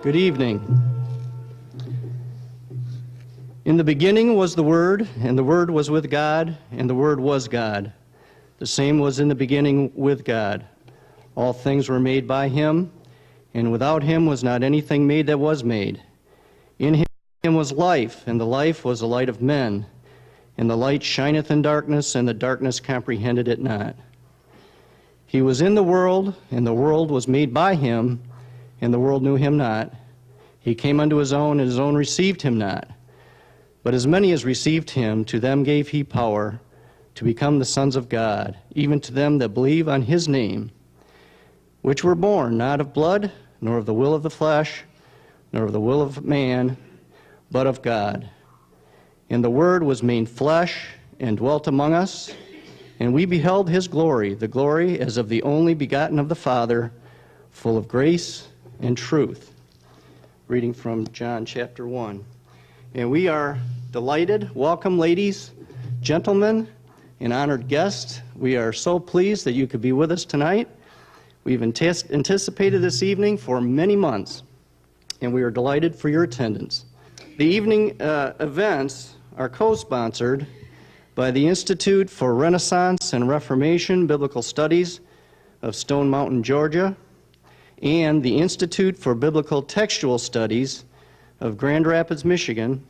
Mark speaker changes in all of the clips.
Speaker 1: Good evening. In the beginning was the Word, and the Word was with God, and the Word was God. The same was in the beginning with God. All things were made by him, and without him was not anything made that was made. In him was life, and the life was the light of men. And the light shineth in darkness, and the darkness comprehended it not. He was in the world, and the world was made by him, and the world knew him not. He came unto his own, and his own received him not. But as many as received him, to them gave he power to become the sons of God, even to them that believe on his name, which were born not of blood, nor of the will of the flesh, nor of the will of man, but of God. And the Word was made flesh, and dwelt among us, and we beheld his glory, the glory as of the only begotten of the Father, full of grace and truth. Reading from John chapter 1. And we are delighted. Welcome, ladies, gentlemen, and honored guests. We are so pleased that you could be with us tonight. We've anticipated this evening for many months, and we are delighted for your attendance. The evening events are co-sponsored by the Institute for Renaissance and Reformation Biblical Studies of Stone Mountain, Georgia, and the Institute for Biblical Textual Studies of Grand Rapids, Michigan.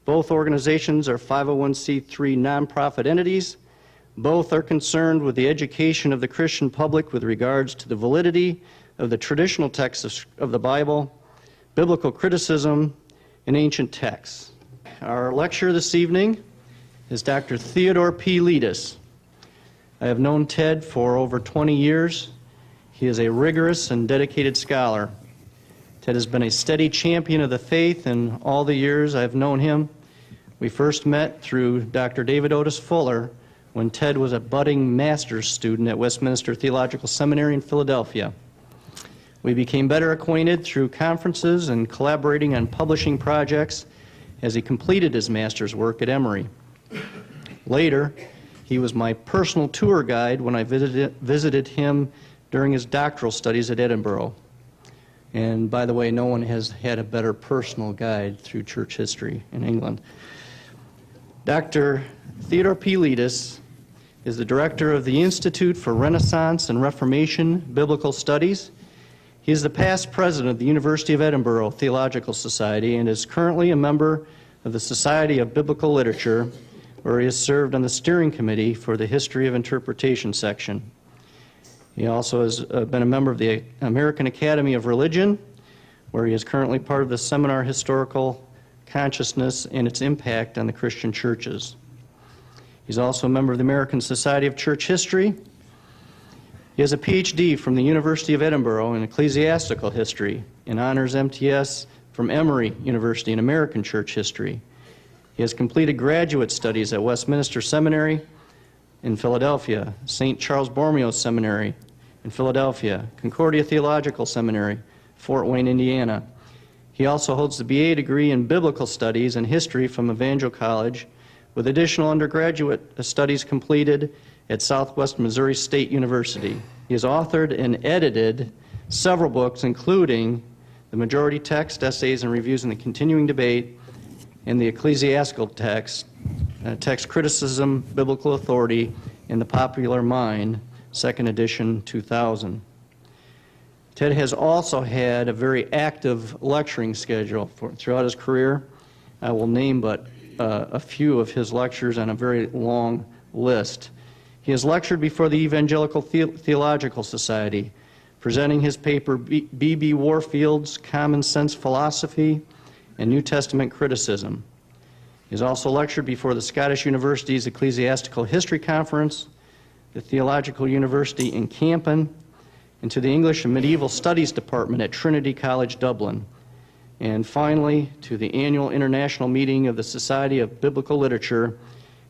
Speaker 1: Both organizations are 501c3 nonprofit entities. Both are concerned with the education of the Christian public with regards to the validity of the traditional texts of the Bible, biblical criticism, and ancient texts. Our lecturer this evening is Dr. Theodore P. Letis. I have known Ted for over 20 years. He is a rigorous and dedicated scholar. Ted has been a steady champion of the faith in all the years I've known him. We first met through Dr. David Otis Fuller when Ted was a budding master's student at Westminster Theological Seminary in Philadelphia. We became better acquainted through conferences and collaborating on publishing projects as he completed his master's work at Emory. Later, he was my personal tour guide when I visited him during his doctoral studies at Edinburgh. And by the way, no one has had a better personal guide through church history in England. Dr. Theodore P. Letis is the director of the Institute for Renaissance and Reformation Biblical Studies. He is the past president of the University of Edinburgh Theological Society and is currently a member of the Society of Biblical Literature, where he has served on the steering committee for the History of Interpretation section. He also has been a member of the American Academy of Religion, where he is currently part of the seminar Historical Consciousness and its Impact on the Christian Churches. He's also a member of the American Society of Church History. He has a PhD from the University of Edinburgh in Ecclesiastical History and honors MTS from Emory University in American Church History. He has completed graduate studies at Westminster Seminary in Philadelphia, St. Charles Borromeo Seminary in Philadelphia, Concordia Theological Seminary, Fort Wayne, Indiana. He also holds the BA degree in Biblical Studies and History from Evangel College, with additional undergraduate studies completed at Southwest Missouri State University. He has authored and edited several books, including The Majority Text, Essays and Reviews in the Continuing Debate, and the Ecclesiastical Text, Text Criticism, Biblical Authority, in the Popular Mind, 2nd edition, 2000. Ted has also had a very active lecturing schedule throughout his career. I will name but a few of his lectures on a very long list. He has lectured before the Evangelical Theological Society, presenting his paper B.B. Warfield's Common Sense Philosophy and New Testament Criticism. He has also lectured before the Scottish University's Ecclesiastical History Conference, the Theological University in Campen, and to the English and Medieval Studies Department at Trinity College, Dublin, and finally to the annual international meeting of the Society of Biblical Literature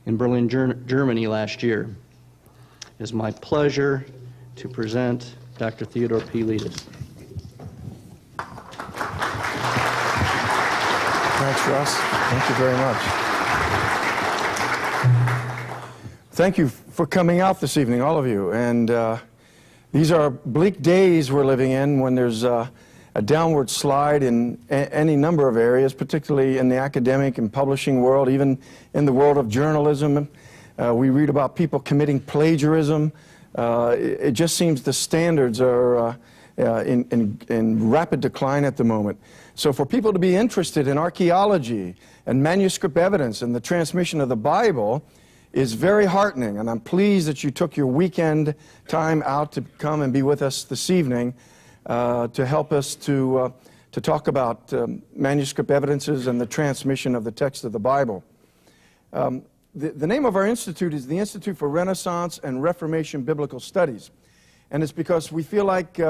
Speaker 1: in Berlin, Germany last year. It is my pleasure to present Dr. Theodore P. Letis.
Speaker 2: Thanks, Russ. Thank you very much. Thank you for coming out this evening, all of you. And these are bleak days we're living in when there's a downward slide in any number of areas, particularly in the academic and publishing world, even in the world of journalism. We read about people committing plagiarism. It just seems the standards are in rapid decline at the moment. So for people to be interested in archaeology and manuscript evidence and the transmission of the Bible is very heartening, and I'm pleased that you took your weekend time out to come and be with us this evening to help us to talk about manuscript evidences and the transmission of the text of the Bible. The name of our institute is the Institute for Renaissance and Reformation Biblical Studies, and it's because we feel like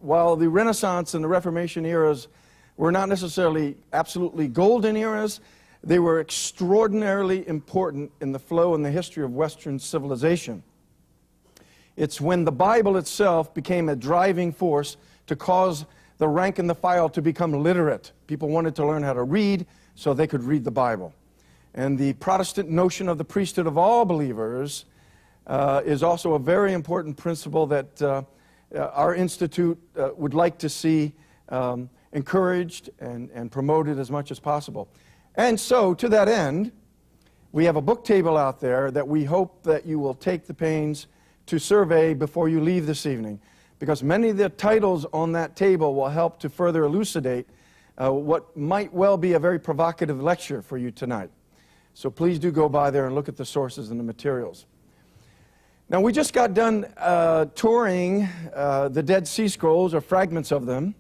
Speaker 2: while the Renaissance and the Reformation eras were not necessarily absolutely golden eras, they were extraordinarily important in the flow and the history of Western civilization. It's when the Bible itself became a driving force to cause the rank and the file to become literate. People wanted to learn how to read so they could read the Bible. And the Protestant notion of the priesthood of all believers is also a very important principle that our institute would like to see encouraged and promoted as much as possible. And so, to that end, we have a book table out there that we hope that you will take the pains to survey before you leave this evening, because many of the titles on that table will help to further elucidate what might well be a very provocative lecture for you tonight. So please do go by there and look at the sources and the materials. Now, we just got done touring the Dead Sea Scrolls, or fragments of them,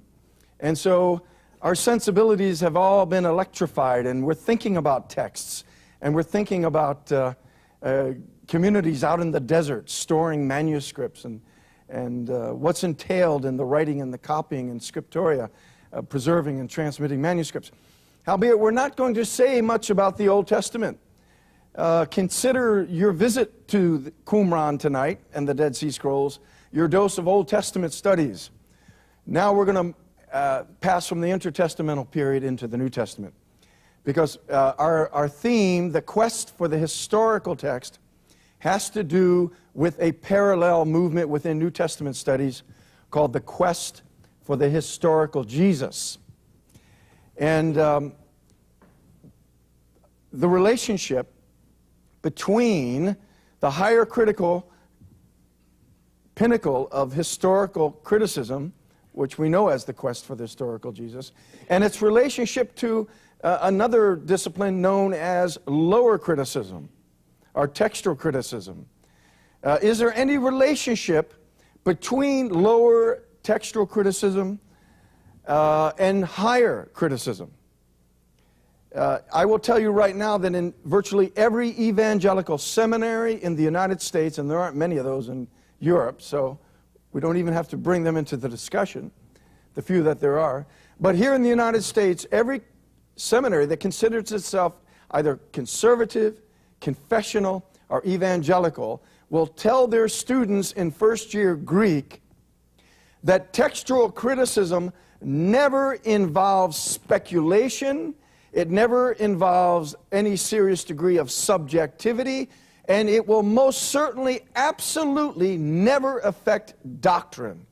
Speaker 2: and so our sensibilities have all been electrified, and we're thinking about texts, and we're thinking about communities out in the desert storing manuscripts, and what's entailed in the writing and the copying and scriptoria, preserving and transmitting manuscripts. Howbeit, we're not going to say much about the Old Testament. Consider your visit to Qumran tonight and the Dead Sea Scrolls your dose of Old Testament studies. Now we're going to pass from the intertestamental period into the New Testament, because our theme, the quest for the historical text, has to do with a parallel movement within New Testament studies called the quest for the historical Jesus. And the relationship between the higher critical pinnacle of historical criticism, which we know as the quest for the historical Jesus, and its relationship to another discipline known as lower criticism, or textual criticism. Is there any relationship between lower textual criticism and higher criticism? I will tell you right now that in virtually every evangelical seminary in the United States, and there aren't many of those in Europe, so we don't even have to bring them into the discussion, the few that there are. But here in the United States, every seminary that considers itself either conservative, confessional, or evangelical will tell their students in first-year Greek that textual criticism never involves speculation, it never involves any serious degree of subjectivity, and it will most certainly, absolutely never affect doctrine.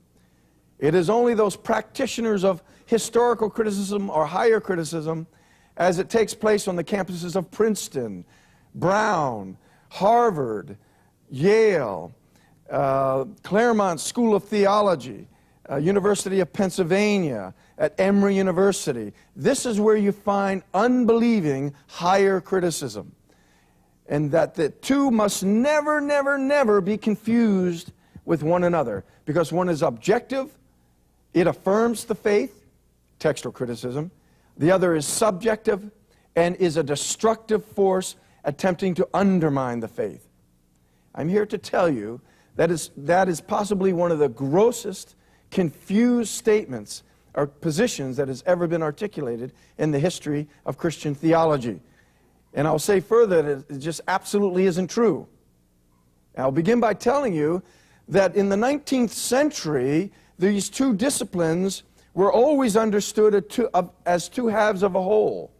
Speaker 2: It is only those practitioners of historical criticism or higher criticism, as it takes place on the campuses of Princeton, Brown, Harvard, Yale, Claremont School of Theology, University of Pennsylvania, at Emory University. This is where you find unbelieving higher criticism. And that the two must never, never, never be confused with one another, because one is objective, it affirms the faith, textual criticism. The other is subjective and is a destructive force attempting to undermine the faith. I'm here to tell you that is possibly one of the grossest, confused statements or positions that has ever been articulated in the history of Christian theology. And I'll say further that it just absolutely isn't true. I'll begin by telling you that in the 19th century, these two disciplines were always understood as two halves of a whole.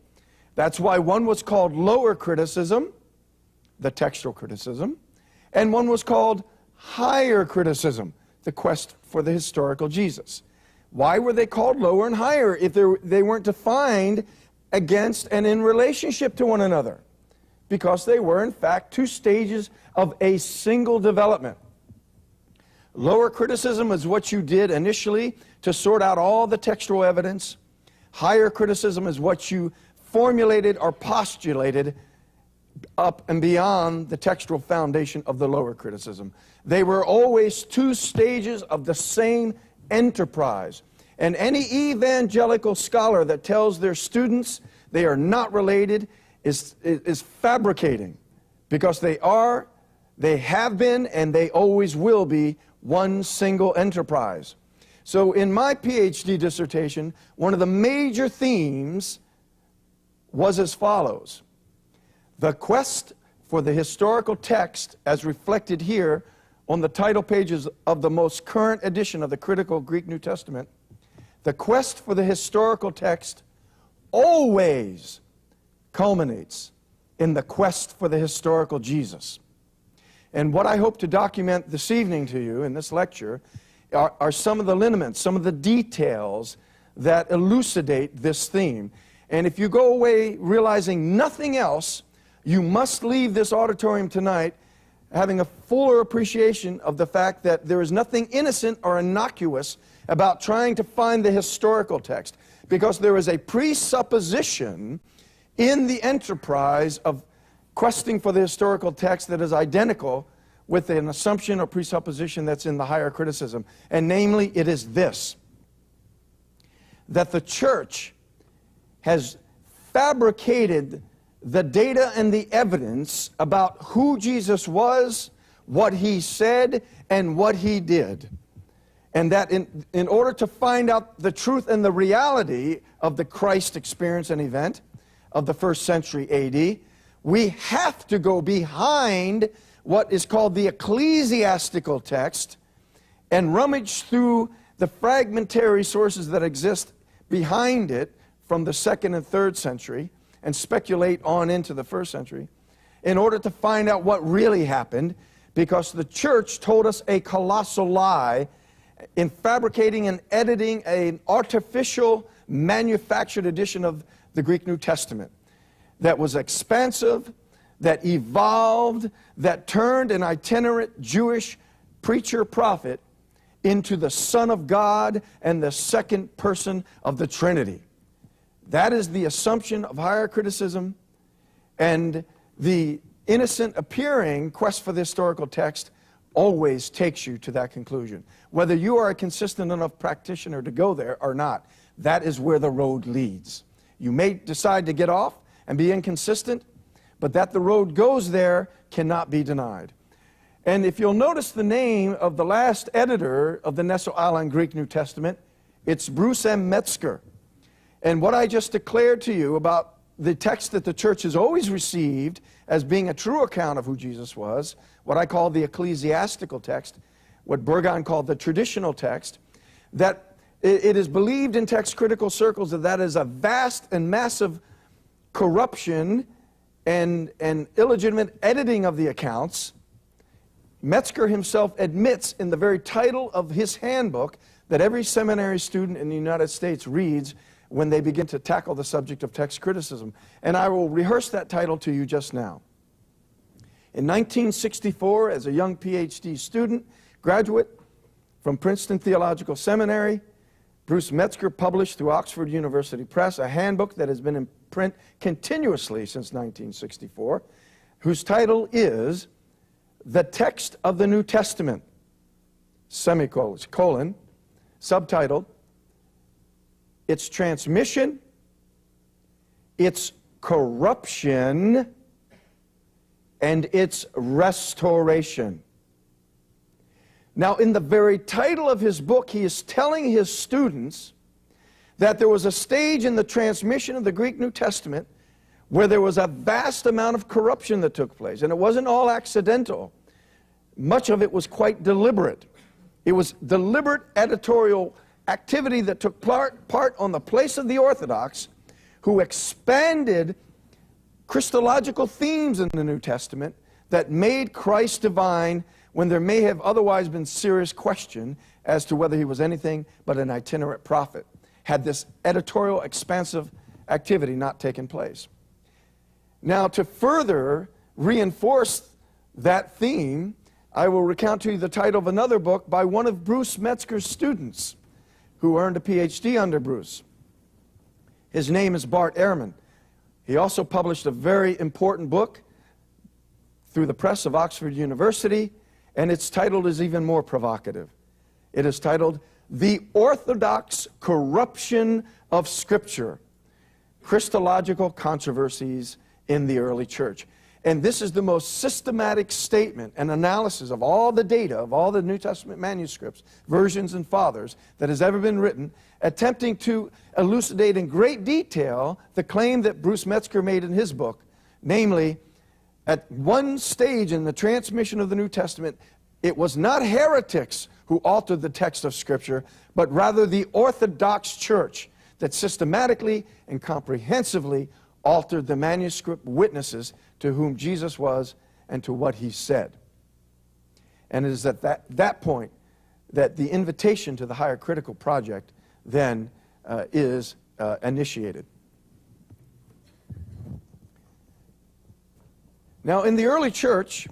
Speaker 2: That's why one was called lower criticism, the textual criticism, and one was called higher criticism, the quest for the historical Jesus. Why were they called lower and higher if they weren't defined against and in relationship to one another? Because they were, in fact, two stages of a single development. Lower criticism is what you did initially to sort out all the textual evidence. Higher criticism is what you formulated or postulated up and beyond the textual foundation of the lower criticism. They were always two stages of the same enterprise. And any evangelical scholar that tells their students they are not related is fabricating, because they are, they have been, and they always will be one single enterprise. So in my PhD dissertation, one of the major themes was as follows: the quest for the historical text, as reflected here on the title pages of the most current edition of the Critical Greek New Testament, the quest for the historical text always culminates in the quest for the historical Jesus. And what I hope to document this evening to you in this lecture are some of the lineaments, some of the details that elucidate this theme. And if you go away realizing nothing else, you must leave this auditorium tonight having a fuller appreciation of the fact that there is nothing innocent or innocuous about trying to find the historical text, because there is a presupposition in the enterprise of questing for the historical text that is identical with an assumption or presupposition that's in the higher criticism. And namely, it is this: that the church has fabricated the data and the evidence about who Jesus was, what he said, and what he did. And that in order to find out the truth and the reality of the Christ experience and event of the first century AD, we have to go behind what is called the ecclesiastical text and rummage through the fragmentary sources that exist behind it from the 2nd and 3rd century and speculate on into the 1st century in order to find out what really happened, because the church told us a colossal lie in fabricating and editing an artificial manufactured edition of the Greek New Testament that was expansive, that evolved, that turned an itinerant Jewish preacher prophet into the Son of God and the second person of the Trinity. That is the assumption of higher criticism, and the innocent appearing quest for the historical text always takes you to that conclusion. Whether you are a consistent enough practitioner to go there or not, that is where the road leads. You may decide to get off and be inconsistent, but that the road goes there cannot be denied. And if you'll notice the name of the last editor of the Neso-Alan Greek New Testament, it's Bruce M. Metzger. And what I just declared to you about the text that the church has always received as being a true account of who Jesus was, what I call the ecclesiastical text, what Burgon called the traditional text, that it is believed in text critical circles that that is a vast and massive corruption and illegitimate editing of the accounts. Metzger himself admits in the very title of his handbook that every seminary student in the United States reads when they begin to tackle the subject of text criticism. And I will rehearse that title to you just now. In 1964, as a young PhD student, graduate from Princeton Theological Seminary, Bruce Metzger published through Oxford University Press a handbook that has been in print continuously since 1964, whose title is The Text of the New Testament, semicolon, subtitled, Its Transmission, Its Corruption, and Its Restoration. Now, in the very title of his book, he is telling his students that there was a stage in the transmission of the Greek New Testament where there was a vast amount of corruption that took place. And it wasn't all accidental. Much of it was quite deliberate. It was deliberate editorial activity that took part on the place of the Orthodox, who expanded Christological themes in the New Testament that made Christ divine when there may have otherwise been serious question as to whether he was anything but an itinerant prophet, had this editorial expansive activity not taken place. Now, to further reinforce that theme, I will recount to you the title of another book by one of Bruce Metzger's students who earned a PhD under Bruce. His name is Bart Ehrman. He also published a very important book through the press of Oxford University, and its title is even more provocative. It is titled, The Orthodox Corruption of Scripture, Christological Controversies in the Early Church. And this is the most systematic statement and analysis of all the data, of all the New Testament manuscripts, versions, and fathers that has ever been written, attempting to elucidate in great detail the claim that Bruce Metzger made in his book, namely, at one stage in the transmission of the New Testament, it was not heretics who altered the text of Scripture, but rather the Orthodox Church that systematically and comprehensively altered the manuscript witnesses to whom Jesus was and to what he said. And it is at that point that the invitation to the Higher Critical Project then is initiated. Now, in the early church,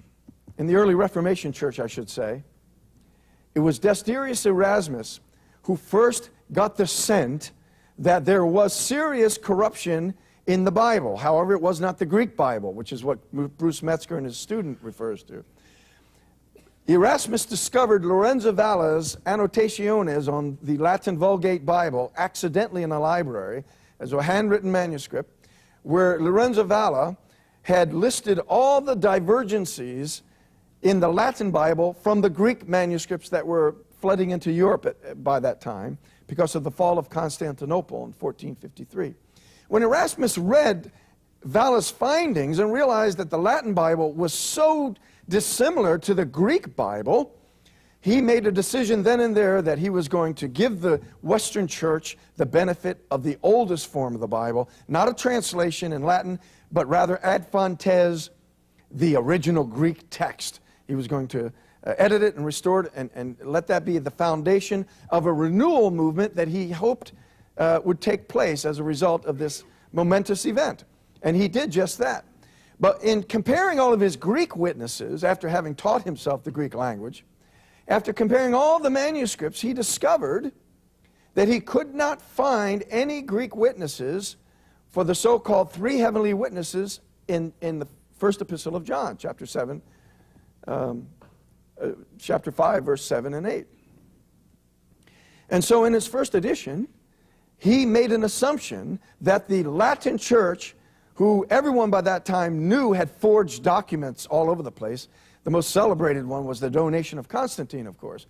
Speaker 2: in the early Reformation church, I should say, it was Desiderius Erasmus who first got the scent that there was serious corruption in the Bible. However, it was not the Greek Bible, which is what Bruce Metzger and his student refers to. Erasmus discovered Lorenzo Valla's Annotationes on the Latin Vulgate Bible accidentally in a library as a handwritten manuscript, where Lorenzo Valla had listed all the divergencies in the Latin Bible from the Greek manuscripts that were flooding into Europe by that time because of the fall of Constantinople in 1453. When Erasmus read Valla's findings and realized that the Latin Bible was so dissimilar to the Greek Bible, he made a decision then and there that he was going to give the Western Church the benefit of the oldest form of the Bible, not a translation in Latin, but rather ad fontes, the original Greek text. He was going to edit it and restore it and let that be the foundation of a renewal movement that he hoped would take place as a result of this momentous event. And he did just that. But in comparing all of his Greek witnesses, after having taught himself the Greek language, after comparing all the manuscripts, he discovered that he could not find any Greek witnesses for the so-called three heavenly witnesses in the first epistle of John, chapter 5, verse 7 and 8. And so in his first edition, he made an assumption that the Latin church, who everyone by that time knew had forged documents all over the place, the most celebrated one was the donation of Constantine, of course.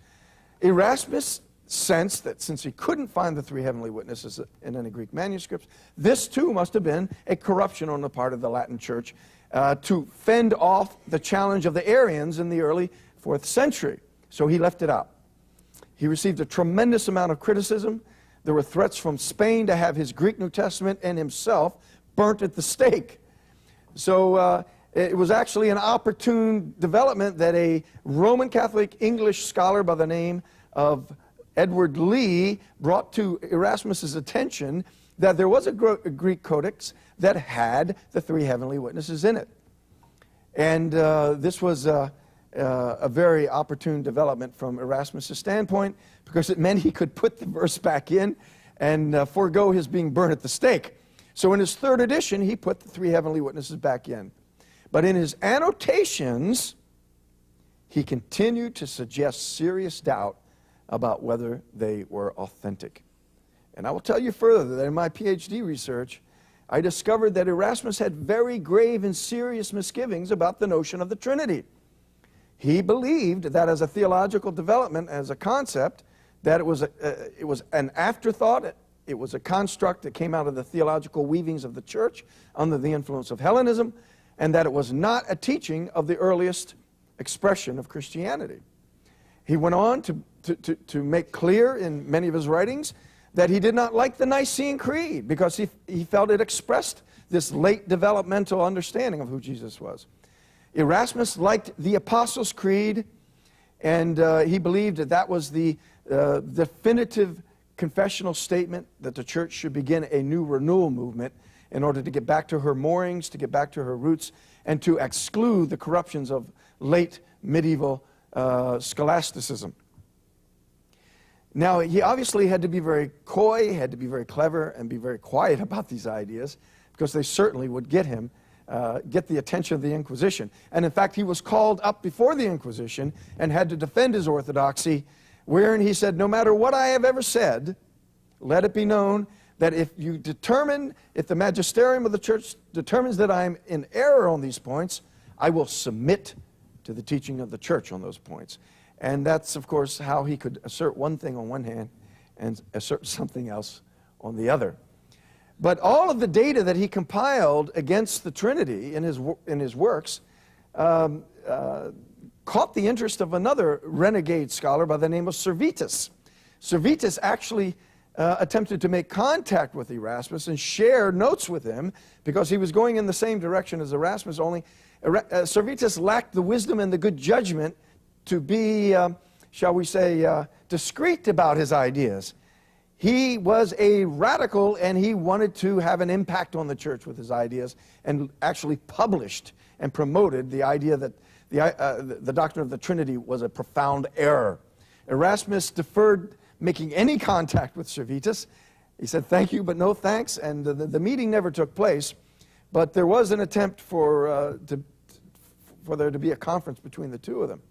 Speaker 2: Erasmus sensed that since he couldn't find the three heavenly witnesses in any Greek manuscripts, this too must have been a corruption on the part of the Latin church to fend off the challenge of the Arians in the early 4th century. So he left it out. He received a tremendous amount of criticism. There were threats from Spain to have his Greek New Testament and himself burnt at the stake. So it was actually an opportune development that a Roman Catholic English scholar by the name of Edward Lee brought to Erasmus's attention that there was a Greek codex that had the three heavenly witnesses in it. And this was a very opportune development from Erasmus's standpoint, because it meant he could put the verse back in and forego his being burned at the stake. So in his third edition, he put the three heavenly witnesses back in. But in his annotations, he continued to suggest serious doubt about whether they were authentic. And I will tell you further that in my PhD research, I discovered that Erasmus had very grave and serious misgivings about the notion of the Trinity. He believed that as a theological development, as a concept, that it was an afterthought, it was a construct that came out of the theological weavings of the church under the influence of Hellenism, and that it was not a teaching of the earliest expression of Christianity. He went on to make clear in many of his writings that he did not like the Nicene Creed because he felt it expressed this late developmental understanding of who Jesus was. Erasmus liked the Apostles' Creed And he believed that that was the definitive confessional statement that the church should begin a new renewal movement in order to get back to her moorings, to get back to her roots, and to exclude the corruptions of late medieval scholasticism. Now, he obviously had to be very coy, had to be very clever, and be very quiet about these ideas, because they certainly would get him, get the attention of the Inquisition. And in fact, he was called up before the Inquisition and had to defend his orthodoxy, wherein he said, no matter what I have ever said, let it be known that if the magisterium of the church determines that I am in error on these points, I will submit to the teaching of the church on those points. And that's, of course, how he could assert one thing on one hand and assert something else on the other. But all of the data that he compiled against the Trinity in his works caught the interest of another renegade scholar by the name of Servetus. Servetus actually attempted to make contact with Erasmus and share notes with him, because he was going in the same direction as Erasmus, only Servetus lacked the wisdom and the good judgment to be, shall we say, discreet about his ideas. He was a radical, and he wanted to have an impact on the church with his ideas, and actually published and promoted the idea that the doctrine of the Trinity was a profound error. Erasmus deferred making any contact with Servetus. He said, thank you, but no thanks, and the meeting never took place. But there was an attempt for there to be a conference between the two of them.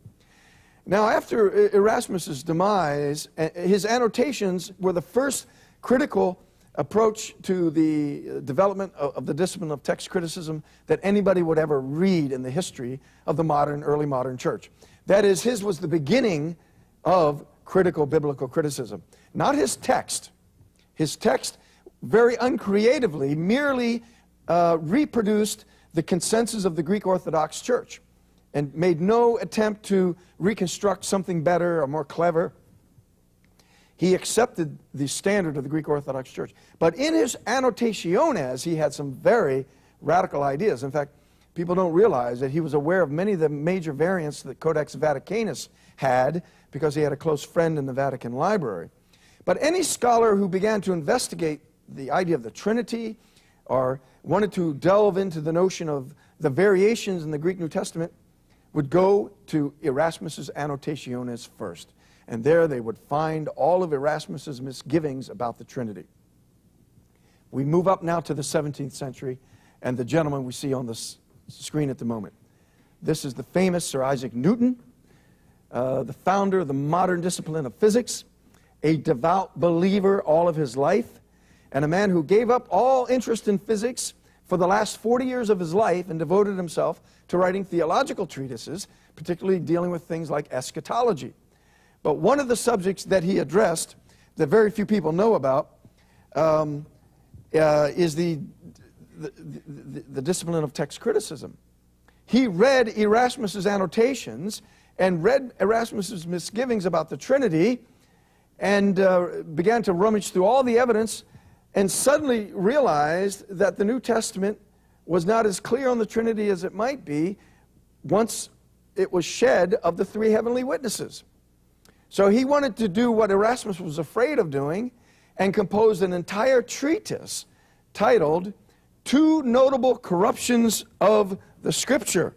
Speaker 2: Now, after Erasmus's demise, his annotations were the first critical approach to the development of the discipline of text criticism that anybody would ever read in the history of the early modern church. That is, his was the beginning of critical biblical criticism. Not his text. His text, very uncreatively, merely reproduced the consensus of the Greek Orthodox Church, and made no attempt to reconstruct something better or more clever. He accepted the standard of the Greek Orthodox Church. But in his annotationes, he had some very radical ideas. In fact, people don't realize that he was aware of many of the major variants that Codex Vaticanus had, because he had a close friend in the Vatican Library. But any scholar who began to investigate the idea of the Trinity, or wanted to delve into the notion of the variations in the Greek New Testament, would go to Erasmus's Annotationes first. And there they would find all of Erasmus's misgivings about the Trinity. We move up now to the 17th century, and the gentleman we see on the screen at the moment. This is the famous Sir Isaac Newton, the founder of the modern discipline of physics, a devout believer all of his life, and a man who gave up all interest in physics for the last 40 years of his life and devoted himself to writing theological treatises, particularly dealing with things like eschatology. But one of the subjects that he addressed that very few people know about is the discipline of text criticism. He read Erasmus's annotations and read Erasmus's misgivings about the Trinity, and began to rummage through all the evidence, and suddenly realized that the New Testament was not as clear on the Trinity as it might be once it was shed of the three heavenly witnesses. So he wanted to do what Erasmus was afraid of doing, and composed an entire treatise titled Two Notable Corruptions of the Scripture.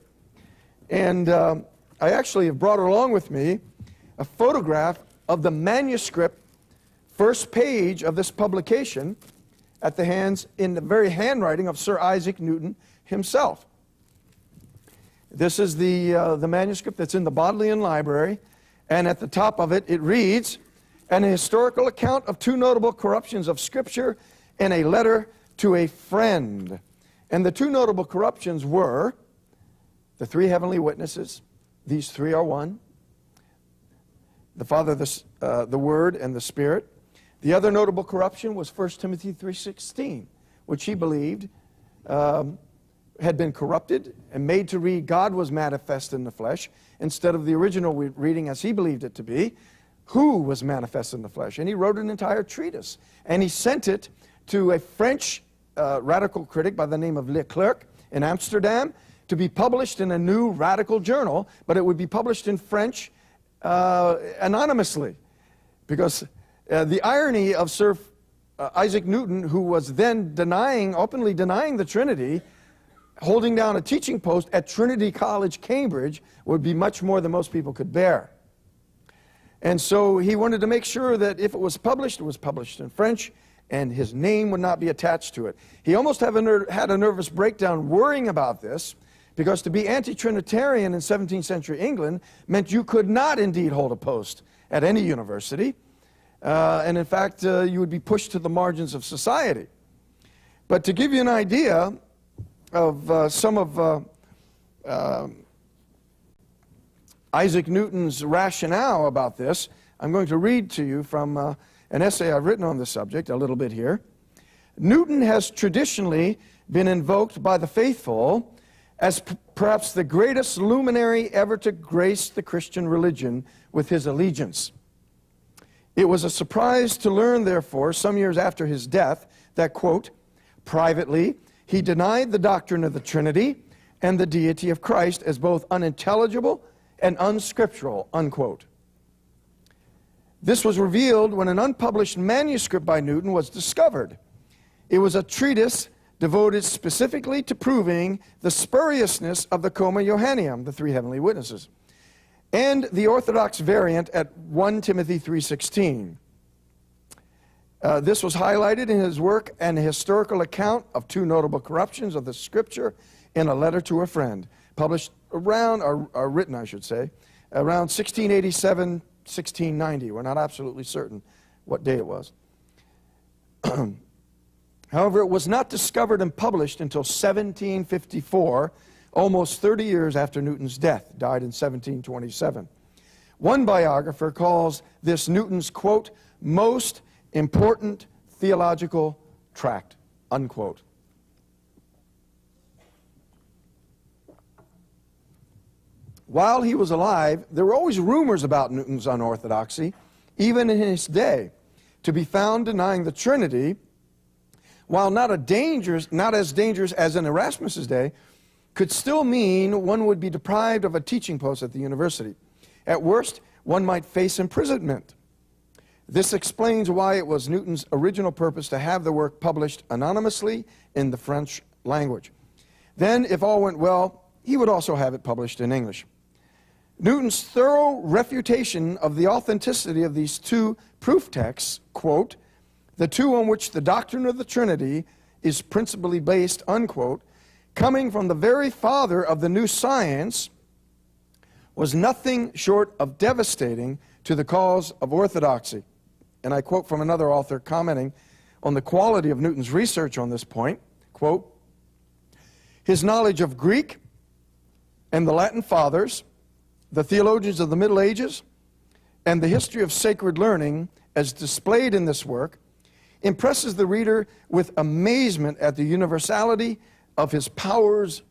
Speaker 2: And I actually have brought along with me a photograph of the manuscript first page of this publication at the hands, in the very handwriting of Sir Isaac Newton himself. This is the manuscript that's in the Bodleian Library, and at the top of it, it reads, "An historical account of two notable corruptions of Scripture in a letter to a friend." And the two notable corruptions were the three heavenly witnesses. These three are one. The Father, the Word, and the Spirit. The other notable corruption was 1 Timothy 3:16, which he believed had been corrupted and made to read God was manifest in the flesh, instead of the original reading as he believed it to be, who was manifest in the flesh. And he wrote an entire treatise, and he sent it to a French radical critic by the name of Leclerc in Amsterdam to be published in a new radical journal, but it would be published in French anonymously, because the irony of Sir Isaac Newton, who was then openly denying the Trinity, holding down a teaching post at Trinity College, Cambridge, would be much more than most people could bear. And so he wanted to make sure that if it was published in French, and his name would not be attached to it. He almost had a nervous breakdown worrying about this, because to be anti-Trinitarian in 17th century England meant you could not indeed hold a post at any university. And in fact, you would be pushed to the margins of society. But to give you an idea of some of Isaac Newton's rationale about this, I'm going to read to you from an essay I've written on this subject, a little bit here. Newton has traditionally been invoked by the faithful as perhaps the greatest luminary ever to grace the Christian religion with his allegiance. It was a surprise to learn, therefore, some years after his death, that, quote, privately, he denied the doctrine of the Trinity and the deity of Christ as both unintelligible and unscriptural, unquote. This was revealed when an unpublished manuscript by Newton was discovered. It was a treatise devoted specifically to proving the spuriousness of the Coma Johanneum, the three heavenly witnesses, and the Orthodox variant at 1 Timothy 3:16. This was highlighted in his work and a historical account of two notable corruptions of the Scripture in a letter to a friend, published around, or written, I should say, around 1687, 1690. We're not absolutely certain what day it was. However, it was not discovered and published until 1754, almost 30 years after Newton's death, died in 1727. One biographer calls this Newton's, quote, most important theological tract, unquote. While he was alive, there were always rumors about Newton's unorthodoxy, even in his day, to be found denying the Trinity, while not as dangerous as in Erasmus's day, could still mean one would be deprived of a teaching post at the university. At worst, one might face imprisonment. This explains why it was Newton's original purpose to have the work published anonymously in the French language. Then, if all went well, he would also have it published in English. Newton's thorough refutation of the authenticity of these two proof texts, quote, the two on which the doctrine of the Trinity is principally based, unquote, coming from the very father of the new science, was nothing short of devastating to the cause of orthodoxy. And I quote from another author commenting on the quality of Newton's research on this point, quote, his knowledge of Greek and the Latin fathers, the theologians of the Middle Ages, and the history of sacred learning, as displayed in this work, impresses the reader with amazement at the universality of his powers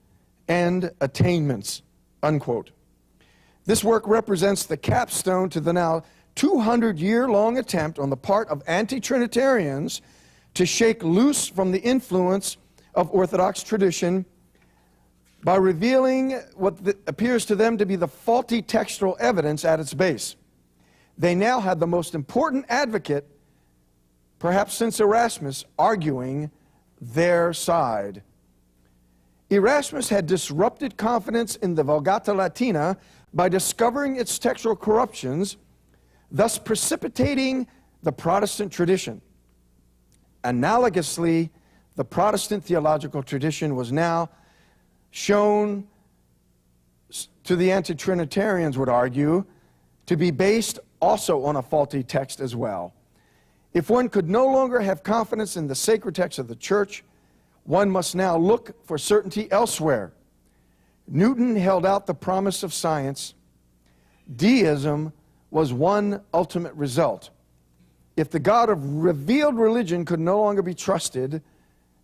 Speaker 2: and attainments, unquote. This work represents the capstone to the now 200-year-long attempt on the part of anti-Trinitarians to shake loose from the influence of Orthodox tradition by revealing what appears to them to be the faulty textual evidence at its base. They now had the most important advocate, perhaps since Erasmus, arguing their side. Erasmus had disrupted confidence in the Vulgata Latina by discovering its textual corruptions, thus precipitating the Protestant tradition. Analogously, the Protestant theological tradition was now shown to the anti-Trinitarians, would argue, to be based also on a faulty text as well. If one could no longer have confidence in the sacred text of the church, one must now look for certainty elsewhere. Newton held out the promise of science. Deism was one ultimate result. If the God of revealed religion could no longer be trusted,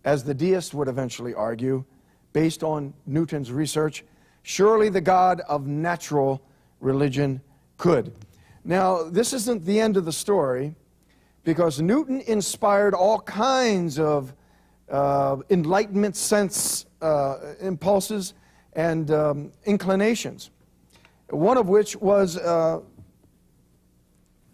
Speaker 2: as the deist would eventually argue, based on Newton's research, surely the God of natural religion could. Now, this isn't the end of the story, because Newton inspired all kinds of Enlightenment sense impulses and inclinations, one of which was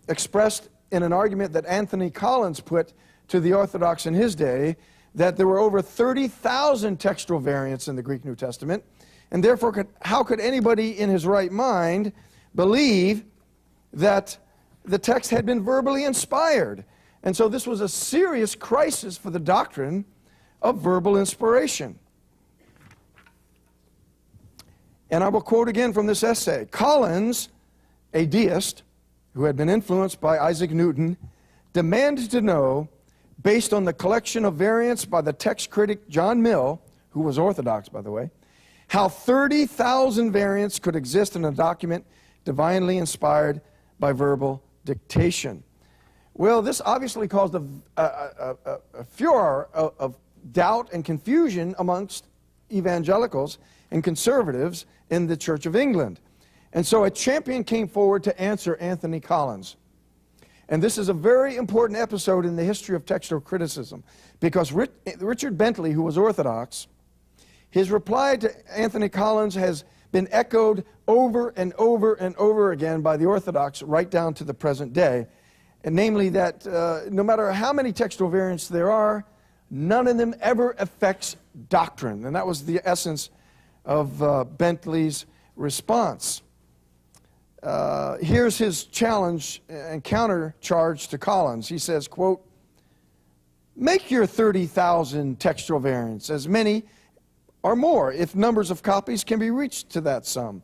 Speaker 2: expressed in an argument that Anthony Collins put to the Orthodox in his day, that there were over 30,000 textual variants in the Greek New Testament, and therefore how could anybody in his right mind believe that the text had been verbally inspired? And so this was a serious crisis for the doctrine of verbal inspiration. And I will quote again from this essay. Collins, a deist who had been influenced by Isaac Newton, demanded to know, based on the collection of variants by the text critic John Mill, who was Orthodox, by the way, how 30,000 variants could exist in a document divinely inspired by verbal dictation. Well, this obviously caused a furor of doubt and confusion amongst evangelicals and conservatives in the Church of England. And so a champion came forward to answer Anthony Collins. And this is a very important episode in the history of textual criticism, because Richard Bentley, who was Orthodox, his reply to Anthony Collins has been echoed over and over and over again by the Orthodox right down to the present day, and namely that no matter how many textual variants there are, none of them ever affects doctrine. And that was the essence of Bentley's response. Here's his challenge and counter-charge to Collins. He says, quote, "Make your 30,000 textual variants, as many or more, if numbers of copies can be reached to that sum.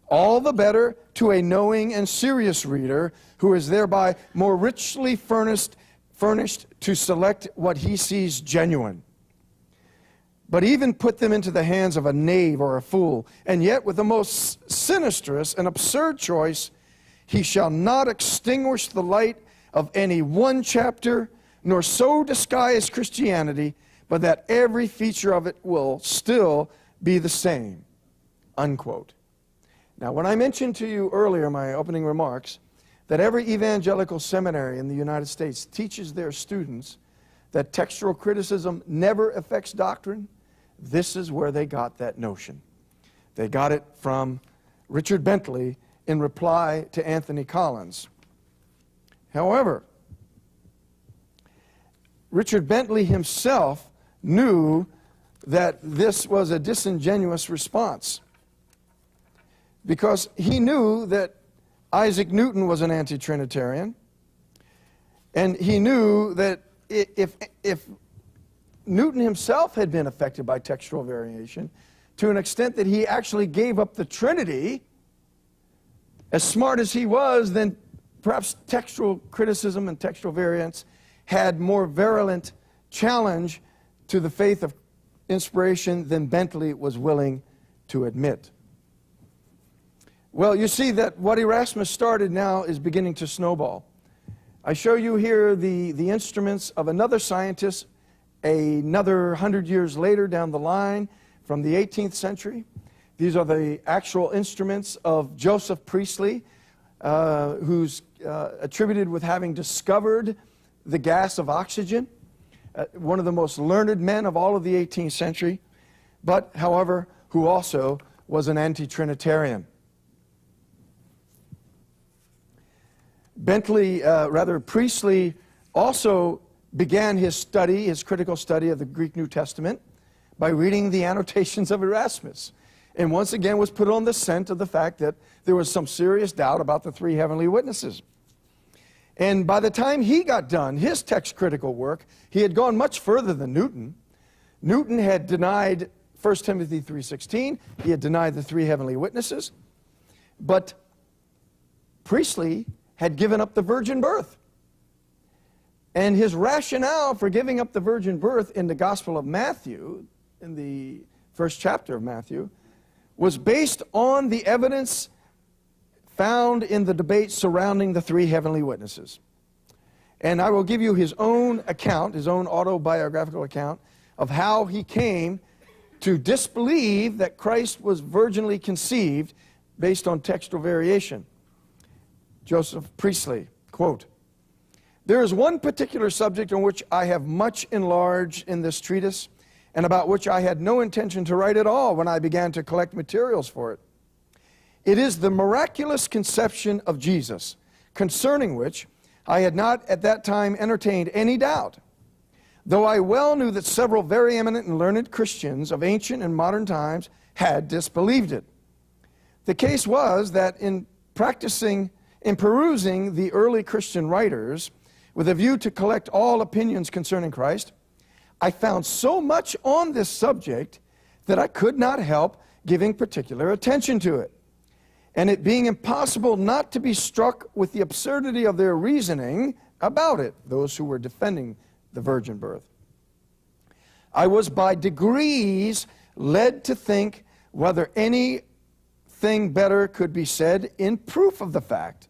Speaker 2: All the better to a knowing and serious reader, who is thereby more richly furnished to select what he sees genuine. But even put them into the hands of a knave or a fool, and yet with the most sinistrous and absurd choice, he shall not extinguish the light of any one chapter, nor so disguise Christianity, but that every feature of it will still be the same." Unquote. Now, when I mentioned to you earlier in my opening remarks that every evangelical seminary in the United States teaches their students that textual criticism never affects doctrine, this is where they got that notion. They got it from Richard Bentley in reply to Anthony Collins. However, Richard Bentley himself knew that this was a disingenuous response, because he knew that Isaac Newton was an anti-Trinitarian, and he knew that if Newton himself had been affected by textual variation to an extent that he actually gave up the Trinity, as smart as he was, then perhaps textual criticism and textual variants had more virulent challenge to the faith of inspiration than Bentley was willing to admit. Well, you see that what Erasmus started now is beginning to snowball. I show you here the instruments of another scientist, another 100 years later down the line from the 18th century. These are the actual instruments of Joseph Priestley, who's attributed with having discovered the gas of oxygen. One of the most learned men of all of the 18th century, but, however, who also was an anti-Trinitarian. Priestley also began his study, his critical study of the Greek New Testament by reading the annotations of Erasmus, and once again was put on the scent of the fact that there was some serious doubt about the three heavenly witnesses. And by the time he got done his text critical work, he had gone much further than Newton. Newton had denied 1 Timothy 3:16. He had denied the three heavenly witnesses. But Priestley had given up the virgin birth. And his rationale for giving up the virgin birth in the Gospel of Matthew, in the first chapter of Matthew, was based on the evidence found in the debate surrounding the three heavenly witnesses. And I will give you his own account, his own autobiographical account, of how he came to disbelieve that Christ was virginally conceived based on textual variation. Joseph Priestley, quote, "There is one particular subject on which I have much enlarged in this treatise, and about which I had no intention to write at all when I began to collect materials for it. It is the miraculous conception of Jesus, concerning which I had not at that time entertained any doubt, though I well knew that several very eminent and learned Christians of ancient and modern times had disbelieved it. The case was that in perusing the early Christian writers with a view to collect all opinions concerning Christ, I found so much on this subject that I could not help giving particular attention to it. And it being impossible not to be struck with the absurdity of their reasoning about it, those who were defending the virgin birth, I was by degrees led to think whether anything better could be said in proof of the fact.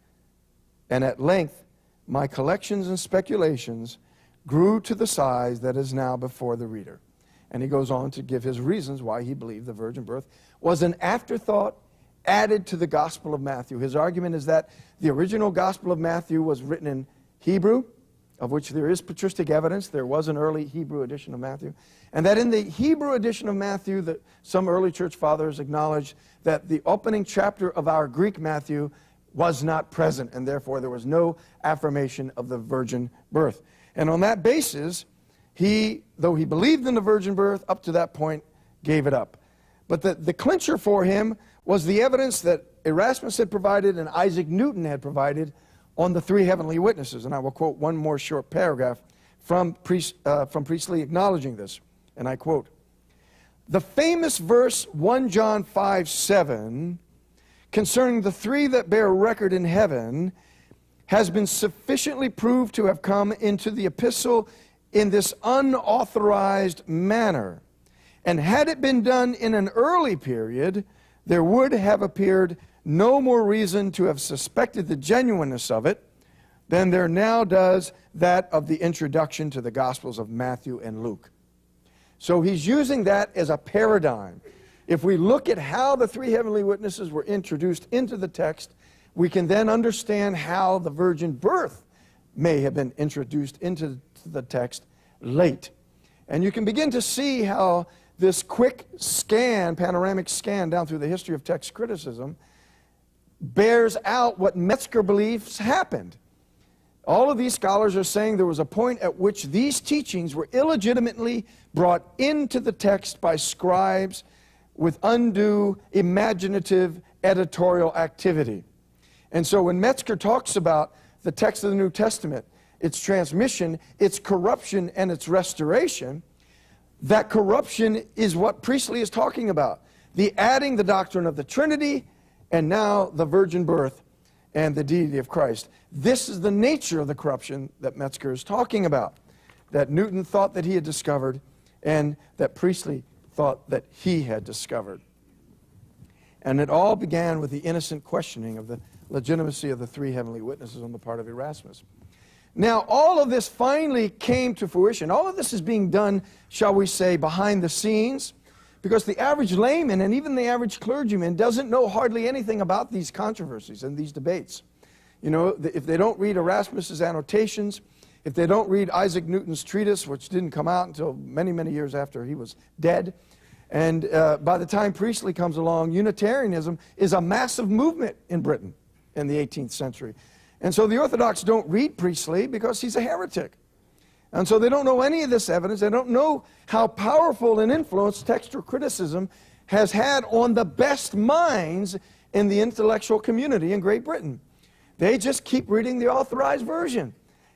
Speaker 2: And at length, my collections and speculations grew to the size that is now before the reader. And he goes on to give his reasons why he believed the virgin birth was an afterthought added to the Gospel of Matthew. His argument is that the original Gospel of Matthew was written in Hebrew, of which there is patristic evidence. There was an early Hebrew edition of Matthew. And that in the Hebrew edition of Matthew, that some early church fathers acknowledged that the opening chapter of our Greek Matthew was not present, and therefore there was no affirmation of the virgin birth. And on that basis, though he believed in the virgin birth, up to that point, gave it up. But the clincher for him was the evidence that Erasmus had provided and Isaac Newton had provided on the three heavenly witnesses. And I will quote one more short paragraph from Priestley acknowledging this. And I quote, "The famous verse 1 John 5:7 concerning the three that bear record in heaven has been sufficiently proved to have come into the epistle in this unauthorized manner. And had it been done in an early period, there would have appeared no more reason to have suspected the genuineness of it than there now does that of the introduction to the Gospels of Matthew and Luke." So he's using that as a paradigm. If we look at how the three heavenly witnesses were introduced into the text, we can then understand how the virgin birth may have been introduced into the text late. And you can begin to see how this quick scan, panoramic scan down through the history of text criticism, bears out what Metzger believes happened. All of these scholars are saying there was a point at which these teachings were illegitimately brought into the text by scribes with undue imaginative editorial activity. And so when Metzger talks about the text of the New Testament, its transmission, its corruption, and its restoration, that corruption is what Priestley is talking about. The adding the doctrine of the Trinity, and now the virgin birth and the deity of Christ. This is the nature of the corruption that Metzger is talking about, that Newton thought that he had discovered, and that Priestley thought that he had discovered. And it all began with the innocent questioning of the legitimacy of the three heavenly witnesses on the part of Erasmus. Now, all of this finally came to fruition. All of this is being done, shall we say, behind the scenes, because the average layman and even the average clergyman doesn't know hardly anything about these controversies and these debates. You know, if they don't read Erasmus's annotations, if they don't read Isaac Newton's treatise, which didn't come out until many, many years after he was dead, and by the time Priestley comes along, Unitarianism is a massive movement in Britain in the 18th century. And so the Orthodox don't read Priestley because he's a heretic. And so they don't know any of this evidence. They don't know how powerful an influence textual criticism has had on the best minds in the intellectual community in Great Britain. They just keep reading the authorized version.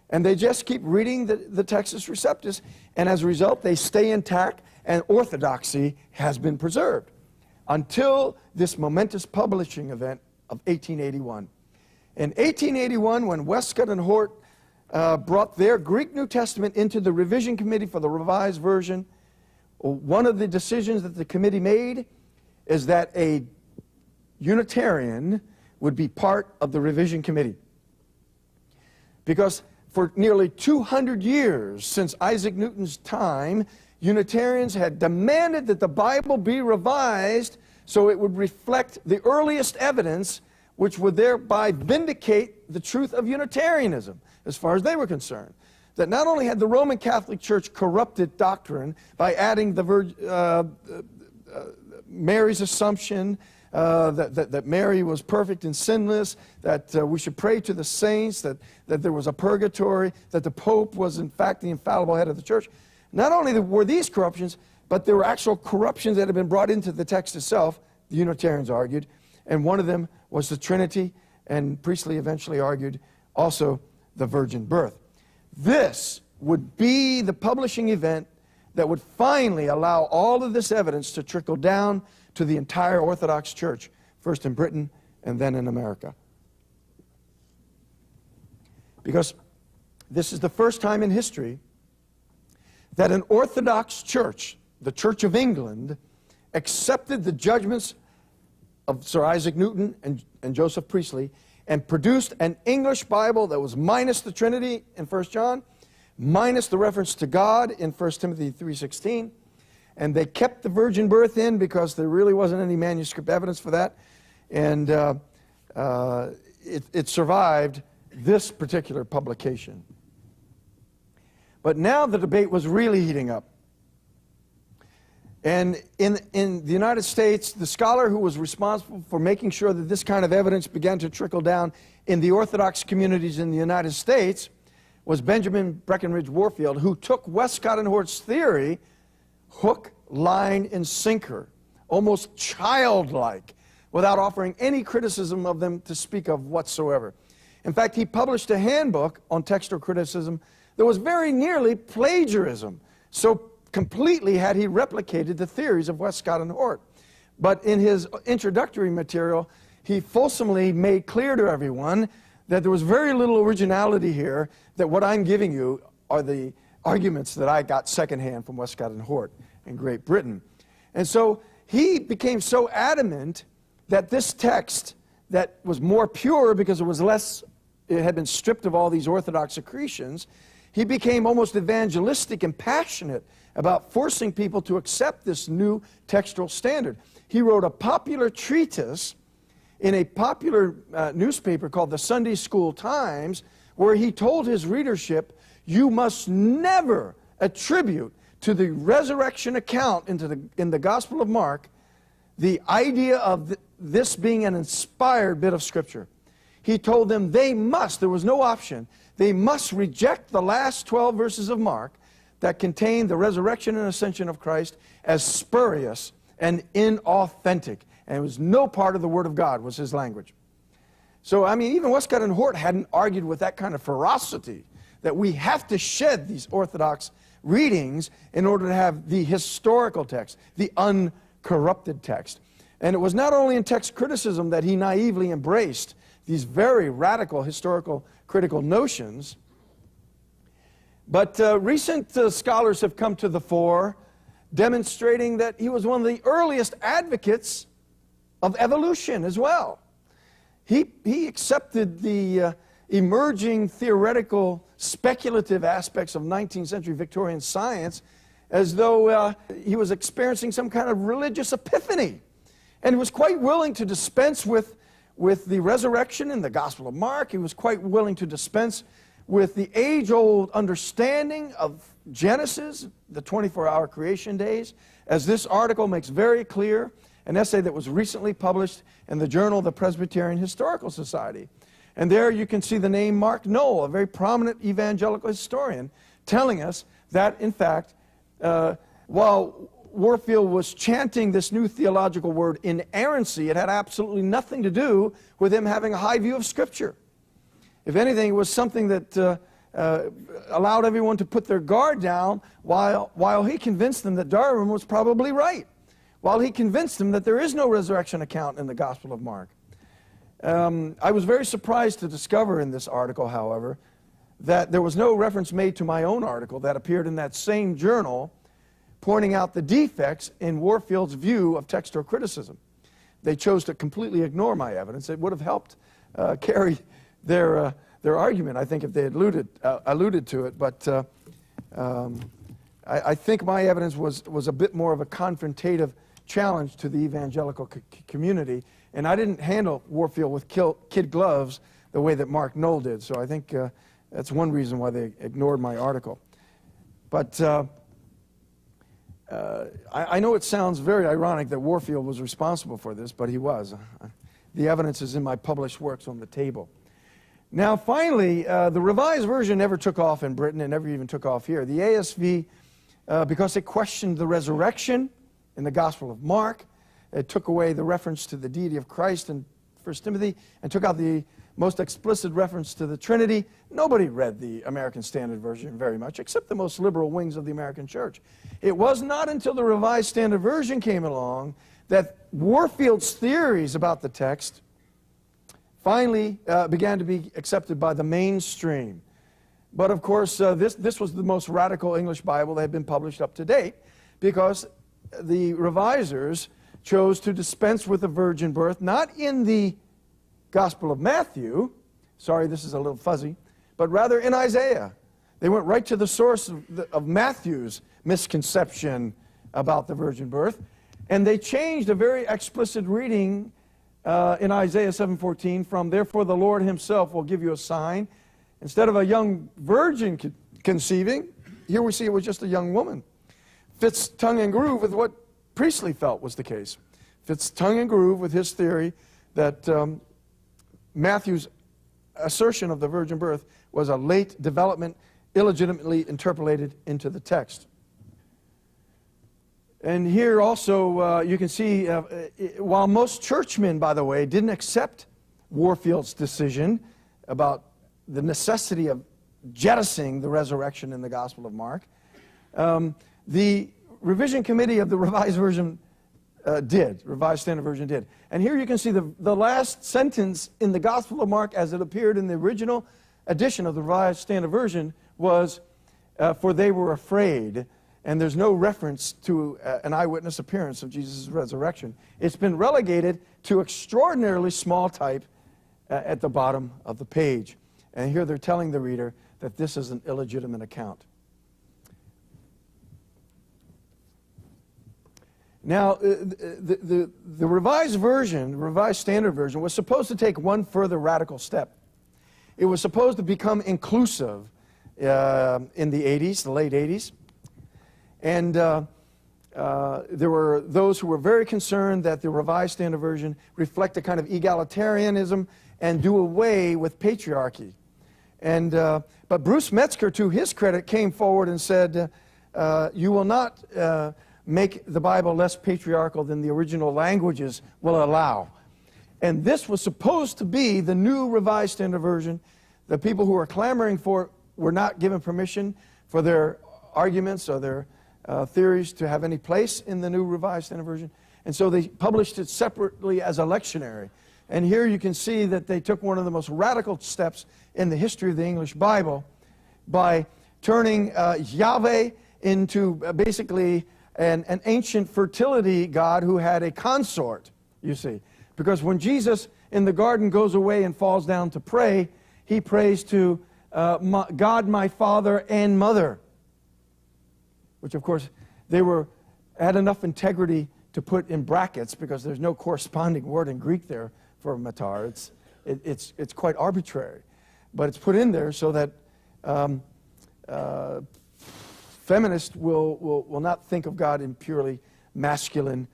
Speaker 2: And they just keep reading the Textus Receptus. And as a result, they stay intact, and orthodoxy has been preserved until this momentous publishing event of 1881. In 1881, when Westcott and Hort brought their Greek New Testament into the revision committee for the revised version, one of the decisions that the committee made is that a Unitarian would be part of the revision committee. Because for nearly 200 years since Isaac Newton's time, Unitarians had demanded that the Bible be revised so it would reflect the earliest evidence, which would thereby vindicate the truth of Unitarianism, as far as they were concerned. That not only had the Roman Catholic Church corrupted doctrine by adding the Mary's Assumption, that Mary was perfect and sinless, that we should pray to the saints, that there was a purgatory, that the Pope was in fact the infallible head of the church. Not only were these corruptions, but there were actual corruptions that had been brought into the text itself, the Unitarians argued, and one of them was the Trinity, and Priestley eventually argued also the virgin birth. This would be the publishing event that would finally allow all of this evidence to trickle down to the entire Orthodox Church, first in Britain and then in America. Because this is the first time in history that an Orthodox church, the Church of England, accepted the judgments of Sir Isaac Newton and Joseph Priestley and produced an English Bible that was minus the Trinity in 1 John, minus the reference to God in 1 Timothy 3:16, and they kept the virgin birth in because there really wasn't any manuscript evidence for that, and it survived this particular publication. But now the debate was really heating up. And in the United States, the scholar who was responsible for making sure that this kind of evidence began to trickle down in the Orthodox communities in the United States was Benjamin Breckinridge Warfield, who took Westcott and Hort's theory hook, line, and sinker, almost childlike, without offering any criticism of them to speak of whatsoever. In fact, he published a handbook on textual criticism that was very nearly plagiarism. So completely had he replicated the theories of Westcott and Hort. But in his introductory material, he fulsomely made clear to everyone that there was very little originality here, that what I'm giving you are the arguments that I got secondhand from Westcott and Hort in Great Britain. And so he became so adamant that this text that was more pure because it had been stripped of all these orthodox accretions, he became almost evangelistic and passionate about forcing people to accept this new textual standard. He wrote a popular treatise in a popular newspaper called the Sunday School Times, where he told his readership, you must never attribute to the resurrection account in the Gospel of Mark the idea of this being an inspired bit of Scripture. He told them there was no option, they must reject the last 12 verses of Mark that contain the resurrection and ascension of Christ as spurious and inauthentic. And it was no part of the Word of God, was his language. So, I mean, even Westcott and Hort hadn't argued with that kind of ferocity, that we have to shed these orthodox readings in order to have the historical text, the uncorrupted text. And it was not only in text criticism that he naively embraced these very radical historical critical notions, but recent scholars have come to the fore demonstrating that he was one of the earliest advocates of evolution as well. He accepted the emerging theoretical speculative aspects of 19th century Victorian science as though he was experiencing some kind of religious epiphany. And he was quite willing to dispense with the resurrection in the Gospel of Mark. He was quite willing to dispense with the age-old understanding of Genesis, the 24-hour creation days, as this article makes very clear, an essay that was recently published in the Journal of the Presbyterian Historical Society. And there you can see the name Mark Noll, a very prominent evangelical historian, telling us that, in fact, while Warfield was chanting this new theological word, inerrancy, it had absolutely nothing to do with him having a high view of Scripture. If anything, it was something that allowed everyone to put their guard down while he convinced them that Darwin was probably right, while he convinced them that there is no resurrection account in the Gospel of Mark. I was very surprised to discover in this article, however, that there was no reference made to my own article that appeared in that same journal pointing out the defects in Warfield's view of textual criticism. They chose to completely ignore my evidence. It would have helped carry their argument, I think, if they had alluded to it. But I think my evidence was a bit more of a confrontative challenge to the evangelical community. And I didn't handle Warfield with kid gloves the way that Mark Noll did. So I think that's one reason why they ignored my article. But I know it sounds very ironic that Warfield was responsible for this, but he was. The evidence is in my published works on the table. Now, finally, the Revised Version never took off in Britain. It never even took off here. The ESV, because it questioned the resurrection in the Gospel of Mark, it took away the reference to the deity of Christ in 1 Timothy and took out the most explicit reference to the Trinity. Nobody read the American Standard Version very much, except the most liberal wings of the American church. It was not until the Revised Standard Version came along that Warfield's theories about the text finally began to be accepted by the mainstream. But of course, this was the most radical English Bible that had been published up to date, because the revisers chose to dispense with the virgin birth, not in the Gospel of Matthew, sorry, this is a little fuzzy, but rather in Isaiah. They went right to the source of Matthew's misconception about the virgin birth, and they changed a very explicit reading in Isaiah 7:14 from, "Therefore the Lord himself will give you a sign." Instead of a young virgin conceiving, here we see it was just a young woman. Fits tongue and groove with what Priestley felt was the case. Fits tongue and groove with his theory that Matthew's assertion of the virgin birth was a late development, illegitimately interpolated into the text. And here also you can see, while most churchmen, by the way, didn't accept Warfield's decision about the necessity of jettisoning the resurrection in the Gospel of Mark, the revision committee of the Revised Version Revised Standard Version did. And here you can see the last sentence in the Gospel of Mark as it appeared in the original edition of the Revised Standard Version was, "For they were afraid," and there's no reference to an eyewitness appearance of Jesus' resurrection. It's been relegated to extraordinarily small type at the bottom of the page. And here they're telling the reader that this is an illegitimate account. Now, the Revised Version, the Revised Standard Version, was supposed to take one further radical step. It was supposed to become inclusive in the 80s, the late 80s. And there were those who were very concerned that the Revised Standard Version reflect a kind of egalitarianism and do away with patriarchy. And, but Bruce Metzger, to his credit, came forward and said, you will not make the Bible less patriarchal than the original languages will allow. And this was supposed to be the new Revised Standard Version. The people who were clamoring for it were not given permission for their arguments or their theories to have any place in the new Revised Standard Version. And so they published it separately as a lectionary. And here you can see that they took one of the most radical steps in the history of the English Bible by turning Yahweh into basically an ancient fertility god who had a consort, you see. Because when Jesus in the garden goes away and falls down to pray, he prays to God my Father and Mother, which of course they had enough integrity to put in brackets because there's no corresponding word in Greek there for matar. It's quite arbitrary, but it's put in there so that feminists will not think of God in purely masculine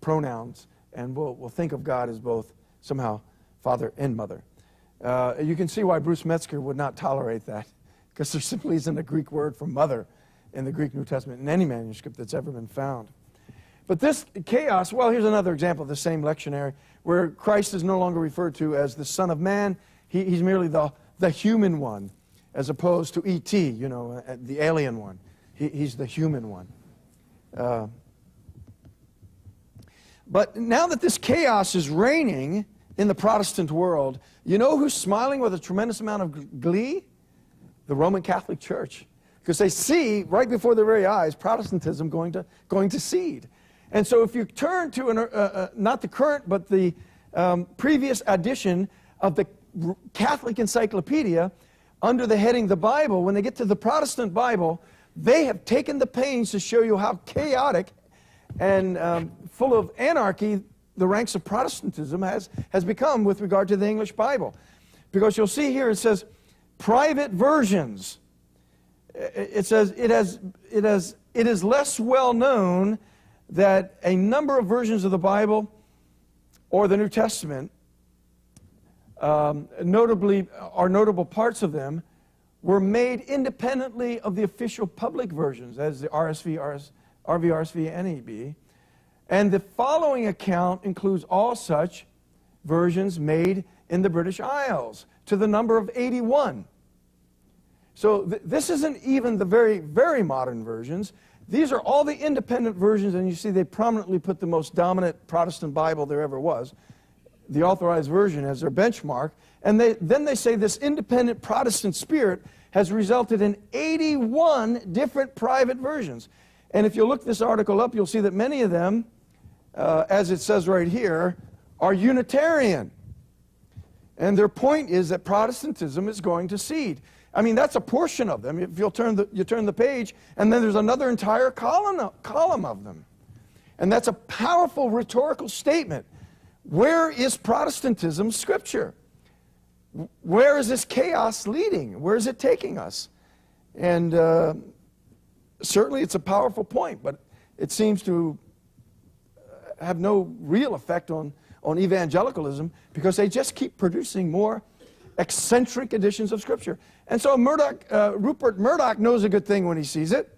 Speaker 2: pronouns, and will think of God as both somehow father and mother. You can see why Bruce Metzger would not tolerate that, because there simply isn't a Greek word for mother in the Greek New Testament in any manuscript that's ever been found. But this chaos, well, here's another example of the same lectionary, where Christ is no longer referred to as the Son of Man. He's merely the human one, as opposed to E.T., you know, the alien one. He's the human one. But now that this chaos is reigning in the Protestant world, you know who's smiling with a tremendous amount of glee? The Roman Catholic Church. Because they see, right before their very eyes, Protestantism going to seed. And so if you turn to, not the current, but the previous edition of the Catholic Encyclopedia, under the heading The Bible, when they get to the Protestant Bible, they have taken the pains to show you how chaotic and full of anarchy the ranks of Protestantism has become with regard to the English Bible. Because you'll see here it says, private versions. it says, it is less well known that a number of versions of the Bible or the New Testament, notable parts of them, were made independently of the official public versions, as the RSV, RV, RSV, NEB. And the following account includes all such versions made in the British Isles, to the number of 81. So this isn't even the very, very modern versions. These are all the independent versions, and you see they prominently put the most dominant Protestant Bible there ever was, the Authorized Version, as their benchmark. And then they say this independent Protestant spirit has resulted in 81 different private versions. And if you look this article up, you'll see that many of them, as it says right here, are Unitarian. And their point is that Protestantism is going to cede. I mean, that's a portion of them. If you turn the page, and then there's another entire column of them. And that's a powerful rhetorical statement. Where is Protestantism Scripture? Where is this chaos leading? Where is it taking us? And certainly it's a powerful point, but it seems to have no real effect on evangelicalism, because they just keep producing more eccentric editions of Scripture. And so Rupert Murdoch knows a good thing when he sees it.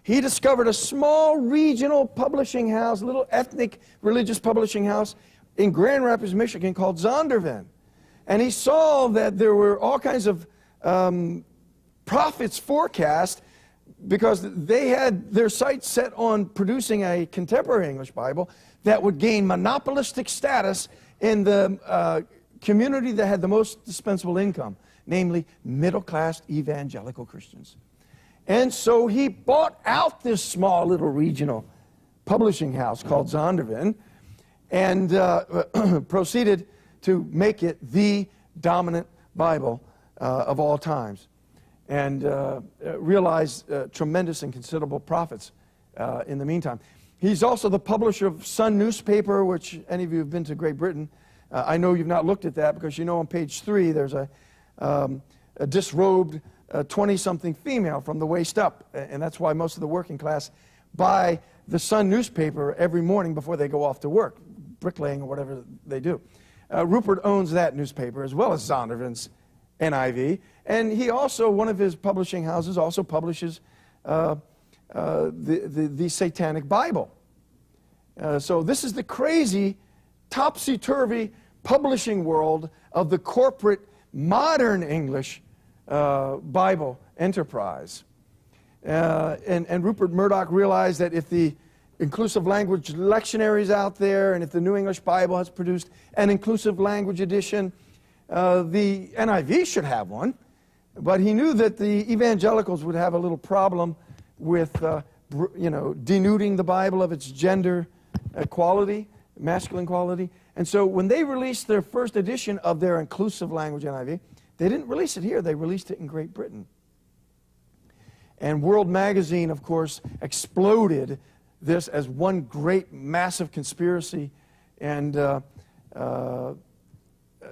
Speaker 2: He discovered a small regional publishing house, a little ethnic religious publishing house in Grand Rapids, Michigan, called Zondervan. And he saw that there were all kinds of prophets forecast, because they had their sights set on producing a contemporary English Bible that would gain monopolistic status in the community that had the most dispensable income, namely middle-class evangelical Christians. And so he bought out this small little regional publishing house called Zondervan and proceeded to make it the dominant Bible of all times, and realized tremendous and considerable profits in the meantime. He's also the publisher of Sun newspaper, which any of you have been to Great Britain, I know you've not looked at that, because you know on page 3 there's a disrobed 20-something female from the waist up, and that's why most of the working class buy the Sun newspaper every morning before they go off to work, bricklaying or whatever they do. Rupert owns that newspaper as well as Zondervan's NIV, and he also, one of his publishing houses also publishes the Satanic Bible. So this is the crazy, topsy-turvy publishing world of the corporate modern English Bible enterprise. And Rupert Murdoch realized that if the inclusive language lectionaries out there, and if the New English Bible has produced an inclusive language edition, the NIV should have one. But he knew that the evangelicals would have a little problem with, denuding the Bible of its gender quality, masculine quality. And so when they released their first edition of their inclusive language NIV, they didn't release it here, they released it in Great Britain. And World Magazine, of course, exploded this as one great, massive conspiracy. And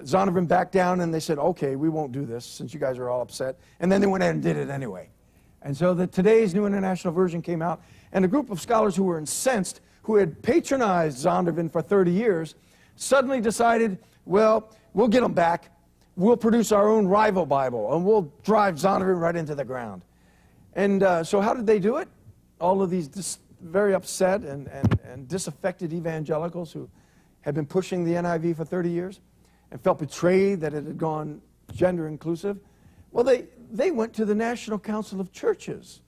Speaker 2: Zondervan backed down, and they said, okay, we won't do this since you guys are all upset. And then they went ahead and did it anyway. And so today's New International Version came out, and a group of scholars who were incensed, who had patronized Zondervan for 30 years, suddenly decided, well, we'll get them back. We'll produce our own rival Bible, and we'll drive Zondervan right into the ground. And so how did they do it? All of these very upset and disaffected evangelicals who had been pushing the NIV for 30 years and felt betrayed that it had gone gender inclusive. Well, they went to the National Council of Churches.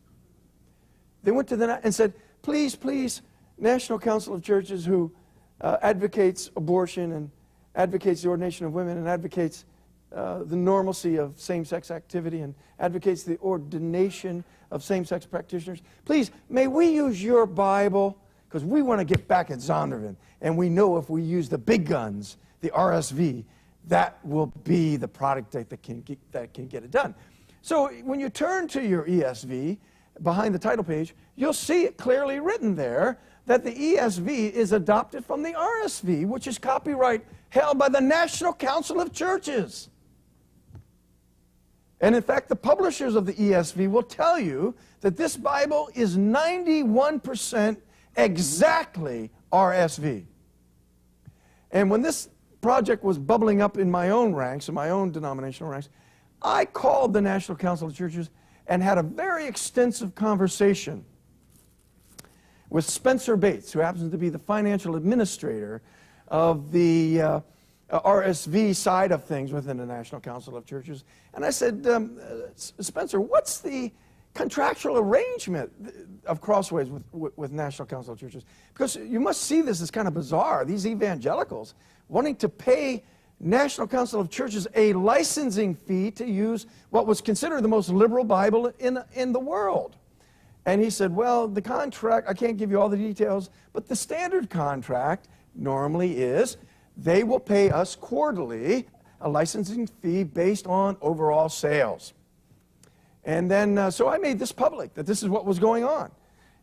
Speaker 2: They went to and said, please, please, National Council of Churches, who advocates abortion and advocates the ordination of women and advocates the normalcy of same-sex activity and advocates the ordination of same-sex practitioners. Please, may we use your Bible, because we want to get back at Zondervan, and we know if we use the big guns, the RSV, that will be the product that can get it done. So when you turn to your ESV, behind the title page, you'll see it clearly written there that the ESV is adopted from the RSV, which is copyright held by the National Council of Churches. And in fact, the publishers of the ESV will tell you that this Bible is 91% exactly RSV. And when this project was bubbling up in my own ranks, in my own denominational ranks, I called the National Council of Churches and had a very extensive conversation with Spencer Bates, who happens to be the financial administrator of the RSV side of things within the National Council of Churches. And I said, Spencer, what's the contractual arrangement of Crossways with National Council of Churches? Because you must see this as kind of bizarre. These evangelicals wanting to pay National Council of Churches a licensing fee to use what was considered the most liberal Bible in the world. And he said, well, the contract, I can't give you all the details, but the standard contract normally is they will pay us quarterly a licensing fee based on overall sales. And then, so I made this public, that this is what was going on.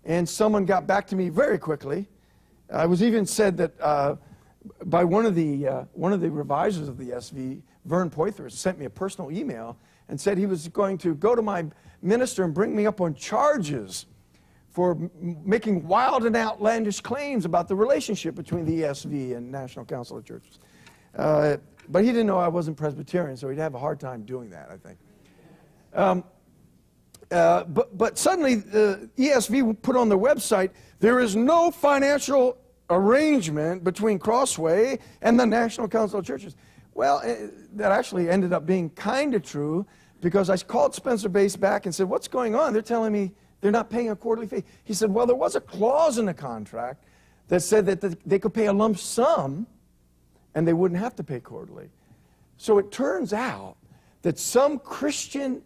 Speaker 2: And someone got back to me very quickly. I was even said that by one of the revisers of the ESV, Vern Poythress, sent me a personal email and said he was going to go to my minister and bring me up on charges for making wild and outlandish claims about the relationship between the ESV and National Council of Churches. But he didn't know I wasn't Presbyterian, so he'd have a hard time doing that, I think. But suddenly, the ESV put on their website, there is no financial arrangement between Crossway and the National Council of Churches. Well, that actually ended up being kind of true, because I called Spencer Bates back and said, what's going on? They're telling me they're not paying a quarterly fee. He said, well, there was a clause in the contract that said that they could pay a lump sum and they wouldn't have to pay quarterly. So it turns out that some Christian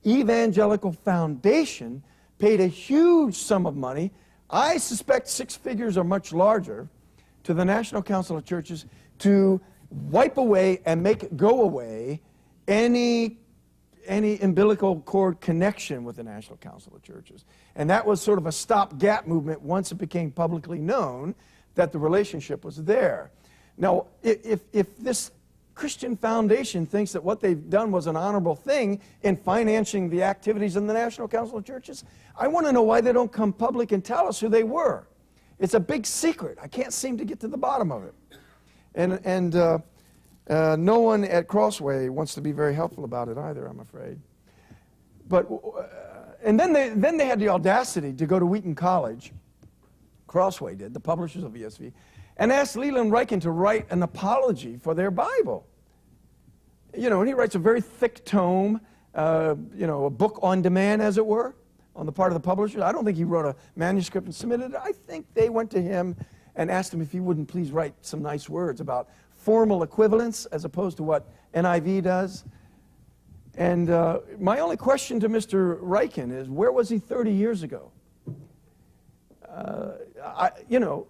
Speaker 2: evangelical foundation paid a huge sum of money, I suspect 6 figures or much larger, to the National Council of Churches to wipe away and make go away any umbilical cord connection with the National Council of Churches. And that was sort of a stopgap movement once it became publicly known that the relationship was there. Now, if this Christian foundation thinks that what they've done was an honorable thing in financing the activities in the National Council of Churches, I want to know why they don't come public and tell us who they were. It's a big secret. I can't seem to get to the bottom of it. And no one at Crossway wants to be very helpful about it either, I'm afraid. But and then they had the audacity to go to Wheaton College, Crossway did, the publishers of ESV, and asked Leland Ryken to write an apology for their Bible. You know, and he writes a very thick tome, you know, a book on demand, as it were, on the part of the publishers. I don't think he wrote a manuscript and submitted it. I think they went to him and asked him if he wouldn't please write some nice words about formal equivalence as opposed to what NIV does. And my only question to Mr. Ryken is, where was he 30 years ago? You know,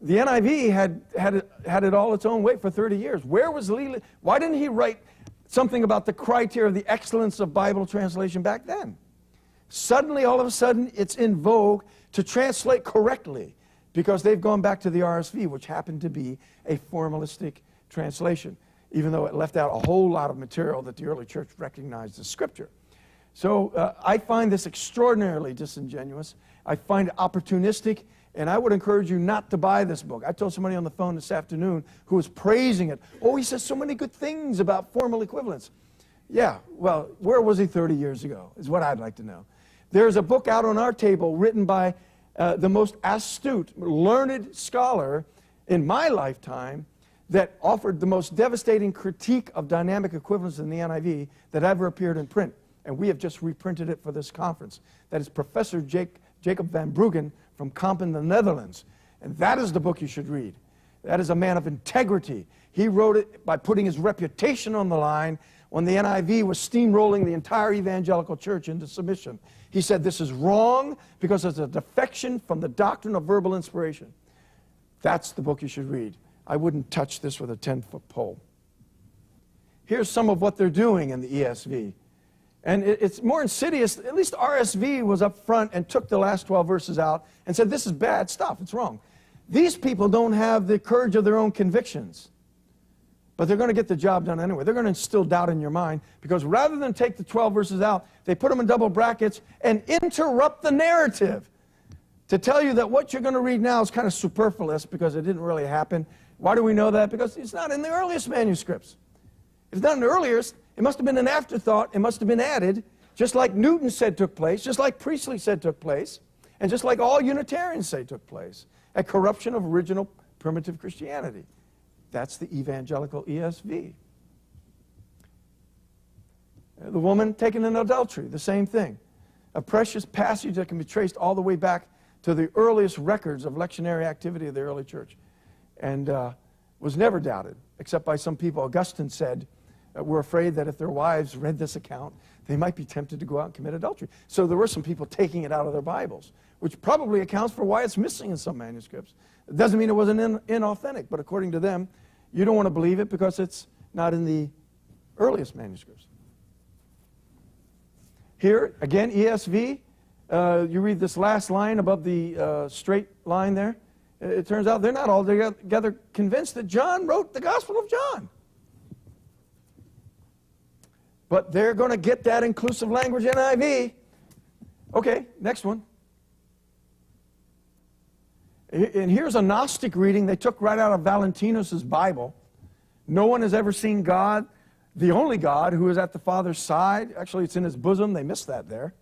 Speaker 2: the NIV had it all its own way for 30 years. Where was Leland? Why didn't he write something about the criteria of the excellence of Bible translation back then? Suddenly, all of a sudden, it's in vogue to translate correctly because they've gone back to the RSV, which happened to be a formalistic translation, even though it left out a whole lot of material that the early church recognized as Scripture. So I find this extraordinarily disingenuous. I find it opportunistic, and I would encourage you not to buy this book. I told somebody on the phone this afternoon who was praising it. Oh, he says so many good things about formal equivalence. Yeah, well, where was he 30 years ago is what I'd like to know. There's a book out on our table written by the most astute, learned scholar in my lifetime that offered the most devastating critique of dynamic equivalence in the NIV that ever appeared in print. And we have just reprinted it for this conference. That is Professor Jacob van Bruggen from Kampen, the Netherlands. And that is the book you should read. That is a man of integrity. He wrote it by putting his reputation on the line when the NIV was steamrolling the entire evangelical church into submission. He said this is wrong because it's a defection from the doctrine of verbal inspiration. That's the book you should read. I wouldn't touch this with a 10-foot pole. Here's some of what they're doing in the ESV. And it's more insidious. At least RSV was up front and took the last 12 verses out and said, this is bad stuff. It's wrong. These people don't have the courage of their own convictions. But they're going to get the job done anyway. They're going to instill doubt in your mind, because rather than take the 12 verses out, they put them in double brackets and interrupt the narrative to tell you that what you're going to read now is kind of superfluous because it didn't really happen. Why do we know that? Because it's not in the earliest manuscripts. If it's not in the earliest, it must have been an afterthought. It must have been added, just like Newton said took place, just like Priestley said took place, and just like all Unitarians say took place. A corruption of original primitive Christianity. That's the evangelical ESV. The woman taken in adultery, the same thing. A precious passage that can be traced all the way back to the earliest records of lectionary activity of the early church, and was never doubted, except by some people. Augustine said, we're afraid that if their wives read this account, they might be tempted to go out and commit adultery. So there were some people taking it out of their Bibles, which probably accounts for why it's missing in some manuscripts. It doesn't mean it wasn't inauthentic, but according to them, you don't want to believe it because it's not in the earliest manuscripts. Here, again, ESV, you read this last line above the straight line there. It turns out they're not all together convinced that John wrote the Gospel of John. But they're going to get that inclusive language NIV. Okay, next one. And here's a Gnostic reading they took right out of Valentinus' Bible. No one has ever seen God, the only God who is at the Father's side. Actually, it's in his bosom. They missed that there.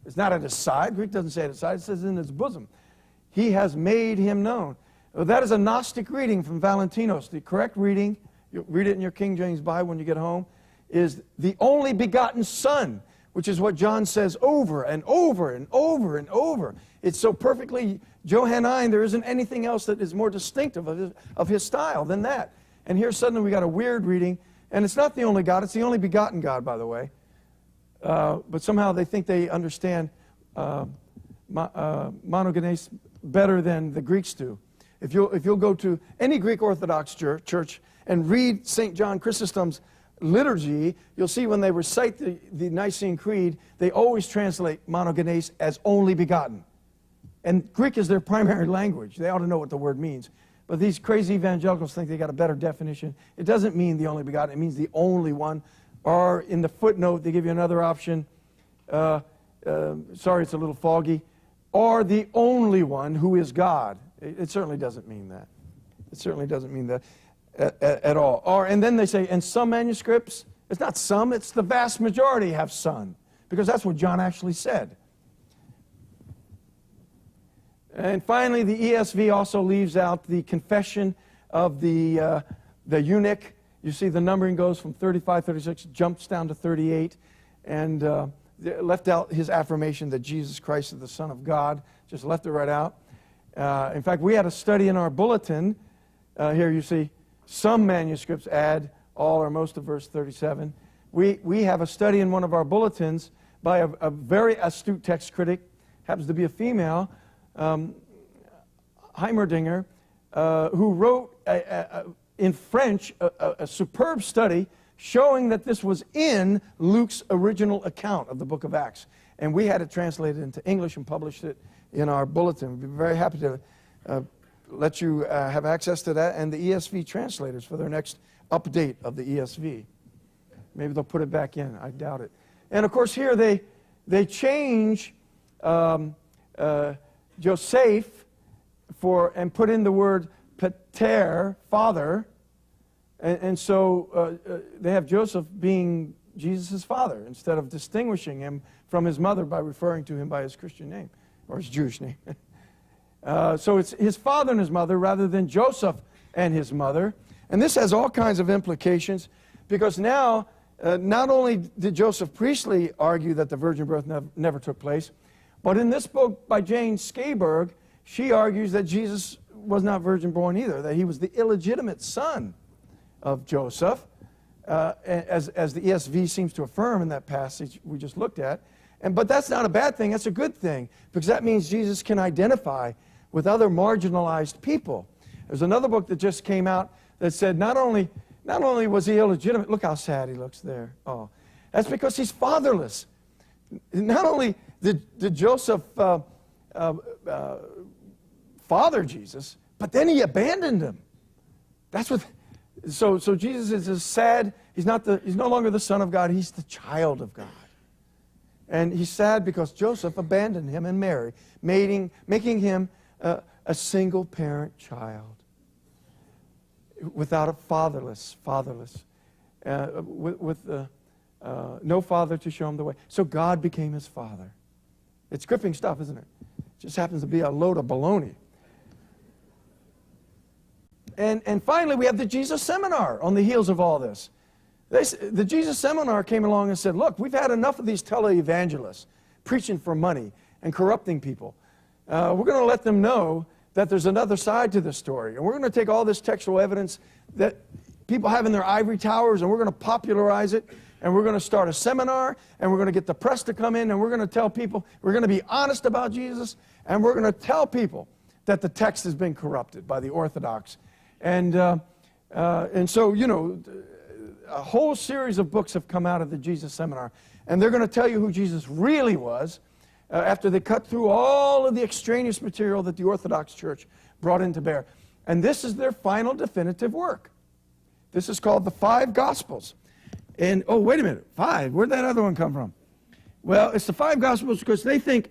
Speaker 2: It's not at his side. Greek doesn't say at his side. It says in his bosom. He has made him known. Well, that is a Gnostic reading from Valentinus. The correct reading, you read it in your King James Bible when you get home, is the only begotten Son, which is what John says over and over and over and over. It's so perfectly Johannine, there isn't anything else that is more distinctive of his style than that. And here suddenly we got a weird reading, and it's not the only God, it's the only begotten God, by the way. But somehow they think they understand monogenes better than the Greeks do. If you'll go to any Greek Orthodox church and read St. John Chrysostom's liturgy, you'll see when they recite the Nicene Creed, they always translate monogenes as only begotten. And Greek is their primary language. They ought to know what the word means. But these crazy evangelicals think they got a better definition. It doesn't mean the only begotten. It means the only one. Or in the footnote, they give you another option. Sorry, it's a little foggy. Or the only one who is God. It certainly doesn't mean that. It certainly doesn't mean that at all. And then they say, and some manuscripts, it's not some, it's the vast majority have Son. Because that's what John actually said. And finally, the ESV also leaves out the confession of the eunuch. You see the numbering goes from 35, 36, jumps down to 38, and left out his affirmation that Jesus Christ is the Son of God. Just left it right out. In fact, we had a study in our bulletin. Here you see some manuscripts add all or most of verse 37. We have a study in one of our bulletins by a very astute text critic, happens to be a female, Heimerdinger, who wrote in French a superb study showing that this was in Luke's original account of the book of Acts. And we had it translated into English and published it in our bulletin. We'd be very happy to let you have access to that and the ESV translators for their next update of the ESV. Maybe they'll put it back in. I doubt it. And of course here they change Joseph and put in the word pater, father, and so they have Joseph being Jesus' father instead of distinguishing him from his mother by referring to him by his Christian name or his Jewish name. So it's his father and his mother rather than Joseph and his mother. And this has all kinds of implications because now not only did Joseph Priestley argue that the virgin birth never took place, but in this book by Jane Skaberg, she argues that Jesus was not virgin born either, that he was the illegitimate son of Joseph, as the ESV seems to affirm in that passage we just looked at. But that's not a bad thing, that's a good thing, because that means Jesus can identify with other marginalized people. There's another book that just came out that said not only was he illegitimate, look how sad he looks there. Oh, that's because he's fatherless. Not only did Joseph father Jesus, but then he abandoned him. That's what So Jesus is as sad. He's no longer the Son of God. He's the child of God. And he's sad because Joseph abandoned him and Mary, making him a single-parent child, without a fatherless, with no father to show him the way. So God became his father. It's gripping stuff, isn't it? It just happens to be a load of baloney. And finally, we have the Jesus Seminar on the heels of all this. The Jesus Seminar came along and said, look, we've had enough of these televangelists preaching for money and corrupting people. We're going to let them know that there's another side to the story. And we're going to take all this textual evidence that people have in their ivory towers, and we're going to popularize it, and we're going to start a seminar, and we're going to get the press to come in, and we're going to tell people, we're going to be honest about Jesus, and we're going to tell people that the text has been corrupted by the Orthodox. And so, you know, a whole series of books have come out of the Jesus Seminar, and they're going to tell you who Jesus really was after they cut through all of the extraneous material that the Orthodox Church brought into bear. And this is their final definitive work. This is called the Five Gospels. And, oh, wait a minute, 5? Where'd that other one come from? Well, it's the 5 Gospels because they think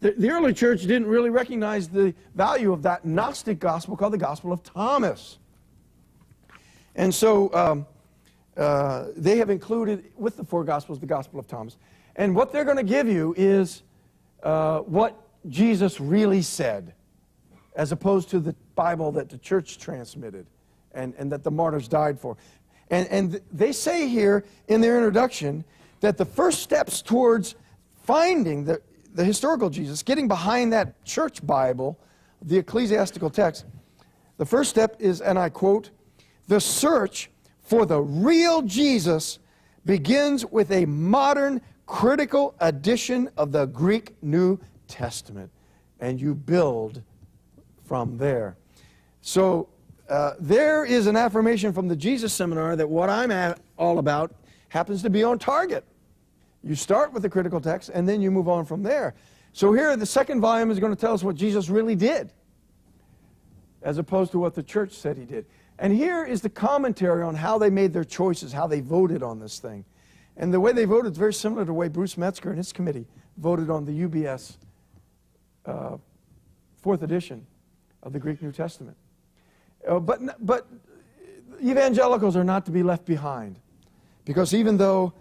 Speaker 2: the early church didn't really recognize the value of that Gnostic gospel called the Gospel of Thomas. And so they have included with the 4 Gospels the Gospel of Thomas. And what they're going to give you is what Jesus really said, as opposed to the Bible that the church transmitted and that the martyrs died for. And they say here in their introduction that the first steps towards finding the historical Jesus, getting behind that church Bible, the ecclesiastical text, the first step is, and I quote, the search for the real Jesus begins with a modern critical edition of the Greek New Testament, and you build from there. So there is an affirmation from the Jesus Seminar that what I'm all about happens to be on target. You start with the critical text, and then you move on from there. So here, the second volume is going to tell us what Jesus really did, as opposed to what the church said he did. And here is the commentary on how they made their choices, how they voted on this thing. And the way they voted is very similar to the way Bruce Metzger and his committee voted on the UBS 4th edition of the Greek New Testament. But evangelicals are not to be left behind, because even though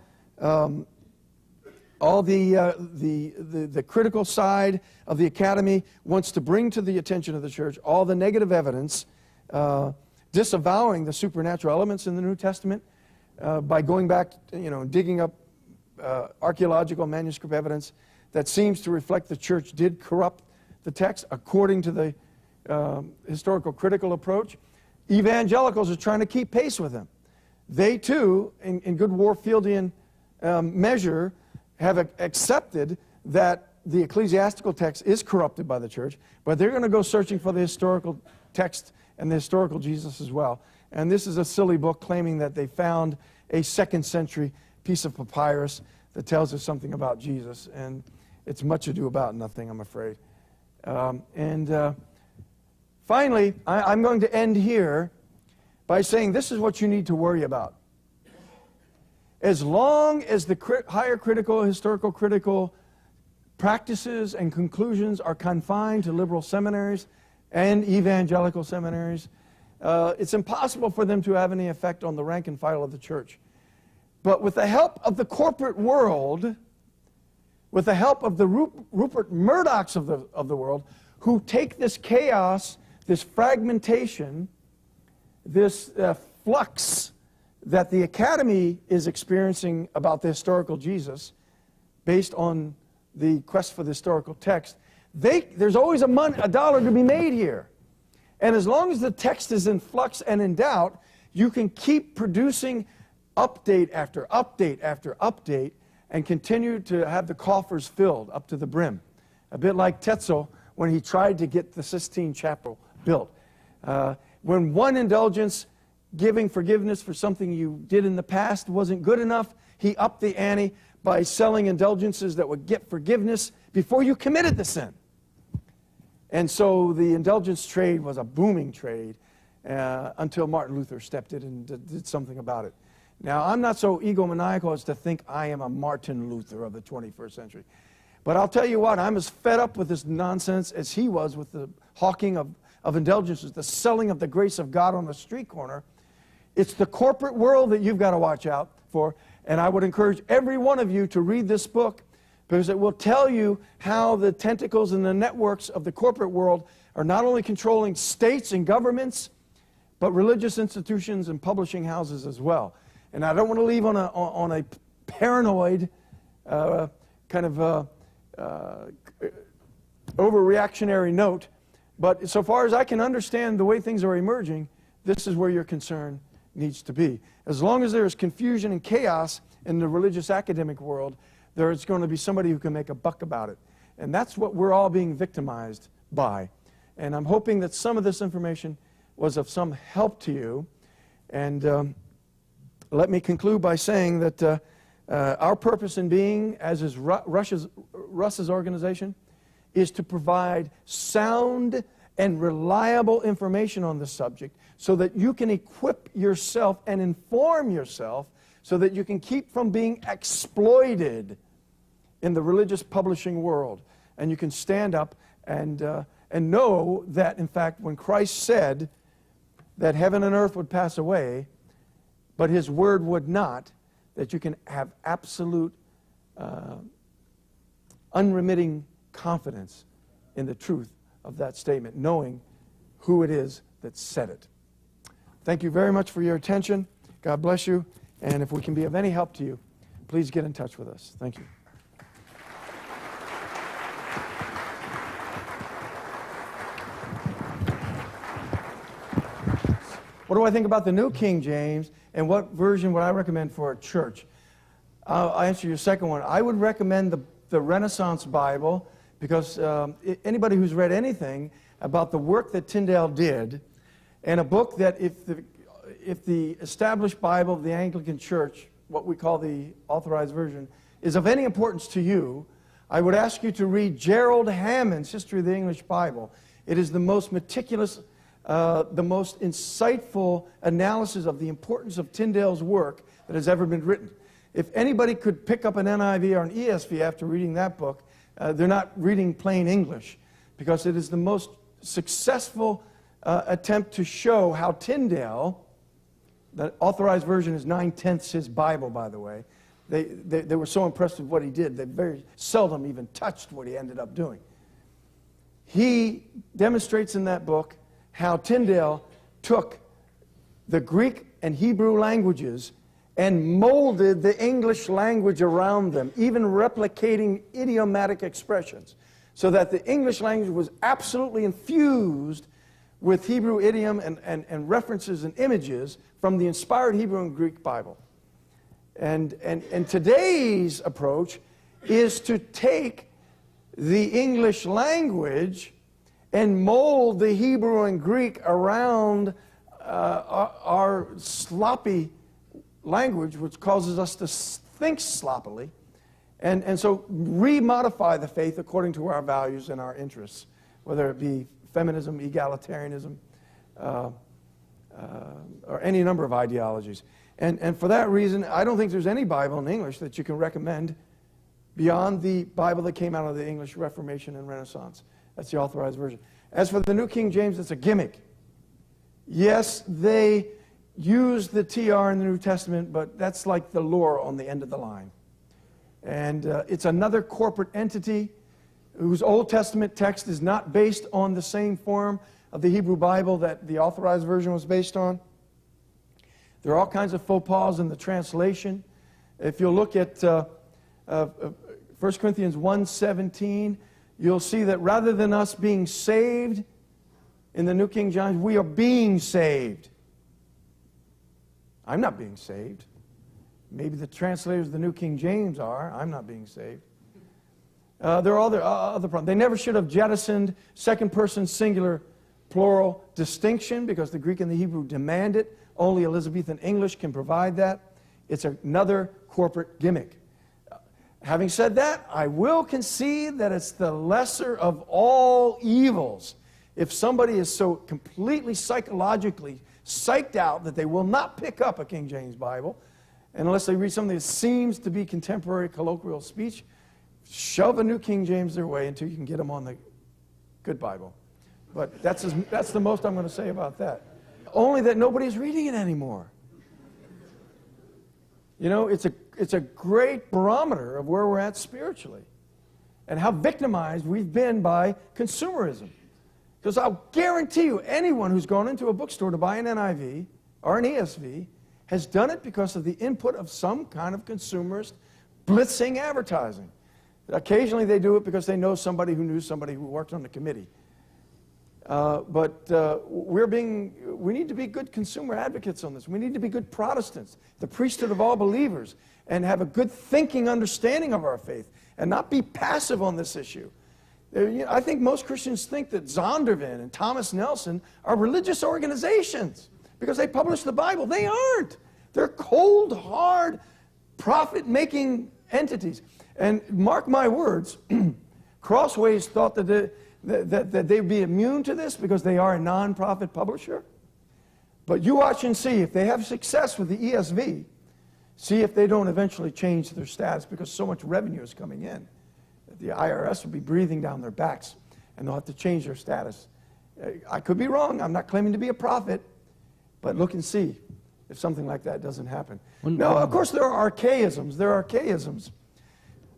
Speaker 2: all the critical side of the academy wants to bring to the attention of the church all the negative evidence disavowing the supernatural elements in the New Testament by going back, digging up archaeological manuscript evidence that seems to reflect the church did corrupt the text according to the historical critical approach. Evangelicals are trying to keep pace with them. They too, in good Warfieldian measure, have accepted that the ecclesiastical text is corrupted by the church, but they're going to go searching for the historical text and the historical Jesus as well. And this is a silly book claiming that they found a 2nd century piece of papyrus that tells us something about Jesus, and it's much ado about nothing, I'm afraid. Finally, I'm going to end here by saying this is what you need to worry about. As long as the higher critical, historical critical practices and conclusions are confined to liberal seminaries and evangelical seminaries, it's impossible for them to have any effect on the rank and file of the church. But with the help of the corporate world, with the help of the Rupert Murdochs of the world, who take this chaos, this fragmentation, this flux that the academy is experiencing about the historical Jesus, based on the quest for the historical text, there's always a dollar to be made here. And as long as the text is in flux and in doubt, you can keep producing update after update after update and continue to have the coffers filled up to the brim. A bit like Tetzel when he tried to get the Sistine Chapel built. When one indulgence, giving forgiveness for something you did in the past, wasn't good enough, he upped the ante by selling indulgences that would get forgiveness before you committed the sin. And so the indulgence trade was a booming trade. until Martin Luther stepped in and did something about it. Now, I'm not so egomaniacal as to think I am a Martin Luther of the 21st century. But I'll tell you what, I'm as fed up with this nonsense as he was with the hawking of indulgences, the selling of the grace of God on the street corner. It's the corporate world that you've got to watch out for. And I would encourage every one of you to read this book, because it will tell you how the tentacles and the networks of the corporate world are not only controlling states and governments, but religious institutions and publishing houses as well. And I don't want to leave on a paranoid kind of overreactionary note, but so far as I can understand the way things are emerging, this is where your concern needs to be. As long as there is confusion and chaos in the religious academic world, there is going to be somebody who can make a buck about it. And that's what we're all being victimized by. And I'm hoping that some of this information was of some help to you. And let me conclude by saying that our purpose in being, as is Russ's organization, is to provide sound and reliable information on this subject so that you can equip yourself and inform yourself so that you can keep from being exploited in the religious publishing world. And you can stand up and know that, in fact, when Christ said that heaven and earth would pass away, but his word would not, that you can have absolute, unremitting confidence in the truth of that statement, knowing who it is that said it. Thank you very much for your attention. God bless you. And if we can be of any help to you, please get in touch with us. Thank you. What do I think about the New King James, and what version would I recommend for a church? I'll answer your second one. I would recommend the Renaissance Bible, because anybody who's read anything about the work that Tyndale did, and a book that if the established Bible of the Anglican Church, what we call the Authorized Version, is of any importance to you, I would ask you to read Gerald Hammond's History of the English Bible. It is the most meticulous, the most insightful analysis of the importance of Tyndale's work that has ever been written. If anybody could pick up an NIV or an ESV after reading that book, they're not reading plain English, because it is the most successful attempt to show how Tyndale, the Authorized Version is 9/10 his Bible, by the way. They were so impressed with what he did, they very seldom even touched what he ended up doing. He demonstrates in that book how Tyndale took the Greek and Hebrew languages and molded the English language around them, even replicating idiomatic expressions, so that the English language was absolutely infused with Hebrew idiom and references and images from the inspired Hebrew and Greek Bible. And today's approach is to take the English language and mold the Hebrew and Greek around our sloppy language, which causes us to think sloppily, and so remodify the faith according to our values and our interests, whether it be feminism, egalitarianism, or any number of ideologies. And for that reason, I don't think there's any Bible in English that you can recommend beyond the Bible that came out of the English Reformation and Renaissance. That's the Authorized Version. As for the New King James, it's a gimmick. Yes, they use the TR in the New Testament, but that's like the lure on the end of the line. And it's another corporate entity whose Old Testament text is not based on the same form of the Hebrew Bible that the Authorized Version was based on. There are all kinds of faux pas in the translation. If you look at 1 Corinthians 1:17, you'll see that rather than us being saved in the New King James, we are being saved. I'm not being saved. Maybe the translators of the New King James are. I'm not being saved. There are other problems. They never should have jettisoned second-person singular plural distinction, because the Greek and the Hebrew demand it. Only Elizabethan English can provide that. It's another corporate gimmick. Having said that, I will concede that it's the lesser of all evils. If somebody is so completely psychologically psyched out that they will not pick up a King James Bible, unless they read something that seems to be contemporary colloquial speech, shove a New King James their way until you can get them on the good Bible. But that's the most I'm going to say about that. Only that nobody's reading it anymore. You know, it's a great barometer of where we're at spiritually and how victimized we've been by consumerism. Because I'll guarantee you, anyone who's gone into a bookstore to buy an NIV or an ESV has done it because of the input of some kind of consumerist blitzing advertising. Occasionally they do it because they know somebody who knew somebody who worked on the committee. But we need to be good consumer advocates on this. We need to be good Protestants, the priesthood of all believers, and have a good thinking understanding of our faith and not be passive on this issue. I think most Christians think that Zondervan and Thomas Nelson are religious organizations because they publish the Bible. They aren't. They're cold, hard, profit-making entities. And mark my words, Crossways thought that they'd be immune to this because they are a non-profit publisher. But you watch and see if they have success with the ESV, see if they don't eventually change their status because so much revenue is coming in. The IRS will be breathing down their backs, and they'll have to change their status. I could be wrong. I'm not claiming to be a prophet, but look and see if something like that doesn't happen. Now, of course, there are archaisms. There are archaisms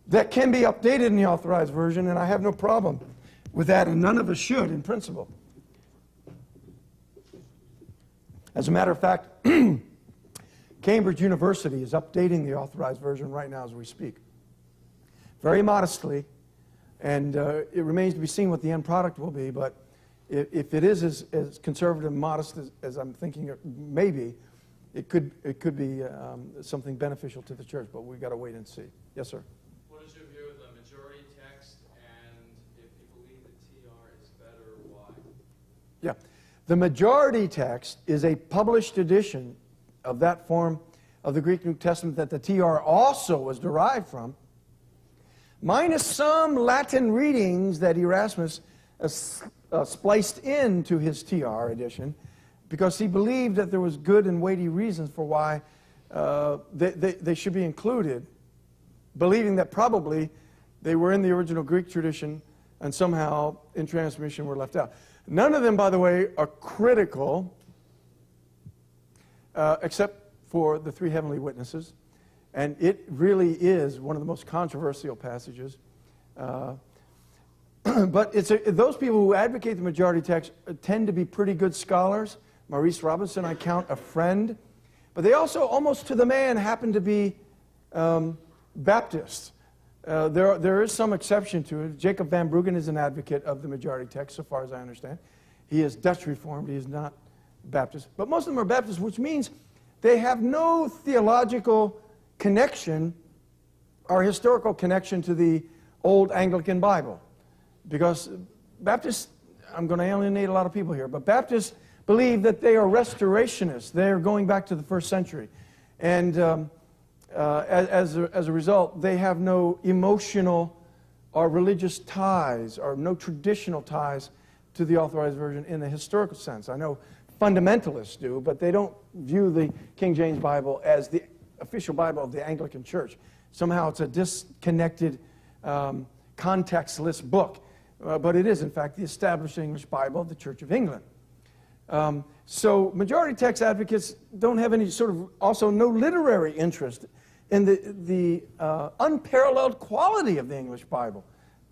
Speaker 2: that can be updated in the Authorized Version, and I have no problem with that, and none of us should in principle. As a matter of fact, Cambridge University is updating the Authorized Version right now as we speak. Very modestly, and it remains to be seen what the end product will be, but if it is as conservative and modest as I'm thinking it may be, it could be something beneficial to the church, but we've got to wait and see. Yes, sir?
Speaker 3: What is your view of the majority text, and if you believe the TR is better, why?
Speaker 2: Yeah. The majority text is a published edition of that form of the Greek New Testament that the TR also was derived from, minus some Latin readings that Erasmus spliced into his TR edition because he believed that there was good and weighty reasons for why they should be included, believing that probably they were in the original Greek tradition and somehow in transmission were left out. None of them, by the way, are critical except for the three heavenly witnesses. And it really is one of the most controversial passages. But those people who advocate the majority text tend to be pretty good scholars. Maurice Robinson, I count a friend. But they also, almost to the man, happen to be Baptists. There is some exception to it. Jacob Van Bruggen is an advocate of the majority text, so far as I understand. He is Dutch Reformed. He is not Baptist. But most of them are Baptists, which means they have no theological connection or historical connection to the old Anglican Bible. Because Baptists, I'm going to alienate a lot of people here, but Baptists believe that they are restorationists. They are going back to the first century. And as a result, they have no emotional or religious ties or no traditional ties to the Authorized Version in the historical sense. I know fundamentalists do, but they don't view the King James Bible as the official Bible of the Anglican Church. Somehow it's a disconnected, contextless book. But it is, in fact, the established English Bible of the Church of England. So majority text advocates don't have any sort of, also no literary interest in the unparalleled quality of the English Bible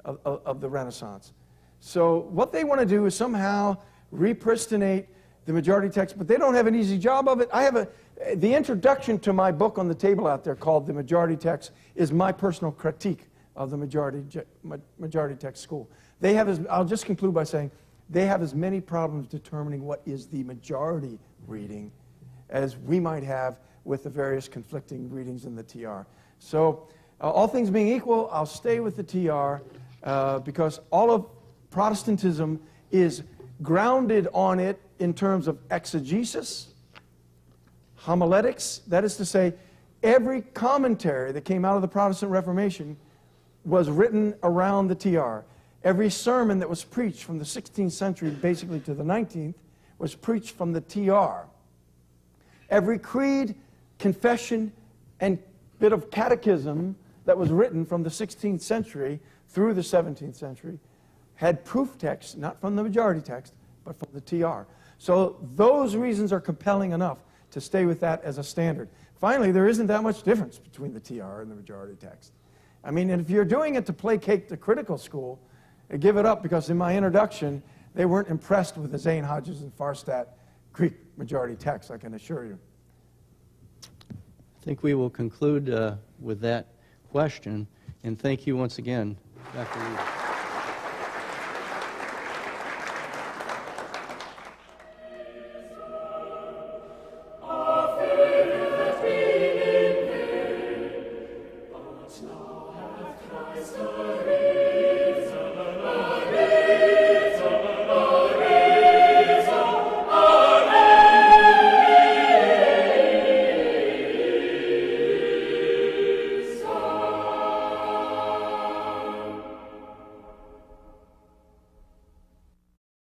Speaker 2: of the Renaissance. So what they want to do is somehow repristinate the majority text, but they don't have an easy job of it. I have the introduction to my book on the table out there called The Majority Text is my personal critique of the majority text school. They have, I'll just conclude by saying, they have as many problems determining what is the majority reading as we might have with the various conflicting readings in the TR. So all things being equal, I'll stay with the TR because all of Protestantism is grounded on it in terms of exegesis, homiletics. That is to say, every commentary that came out of the Protestant Reformation was written around the TR. Every sermon that was preached from the 16th century basically to the 19th was preached from the TR. Every creed, confession, and bit of catechism that was written from the 16th century through the 17th century had proof text, not from the majority text, but from the TR. So those reasons are compelling enough to stay with that as a standard. Finally, there isn't that much difference between the TR and the majority text. I mean, and if you're doing it to placate the critical school, give it up, because in my introduction, they weren't impressed with the Zane, Hodges, and Farstadt Greek majority text, I can assure you.
Speaker 1: I think we will conclude with that question, and thank you once again, Dr. Lee.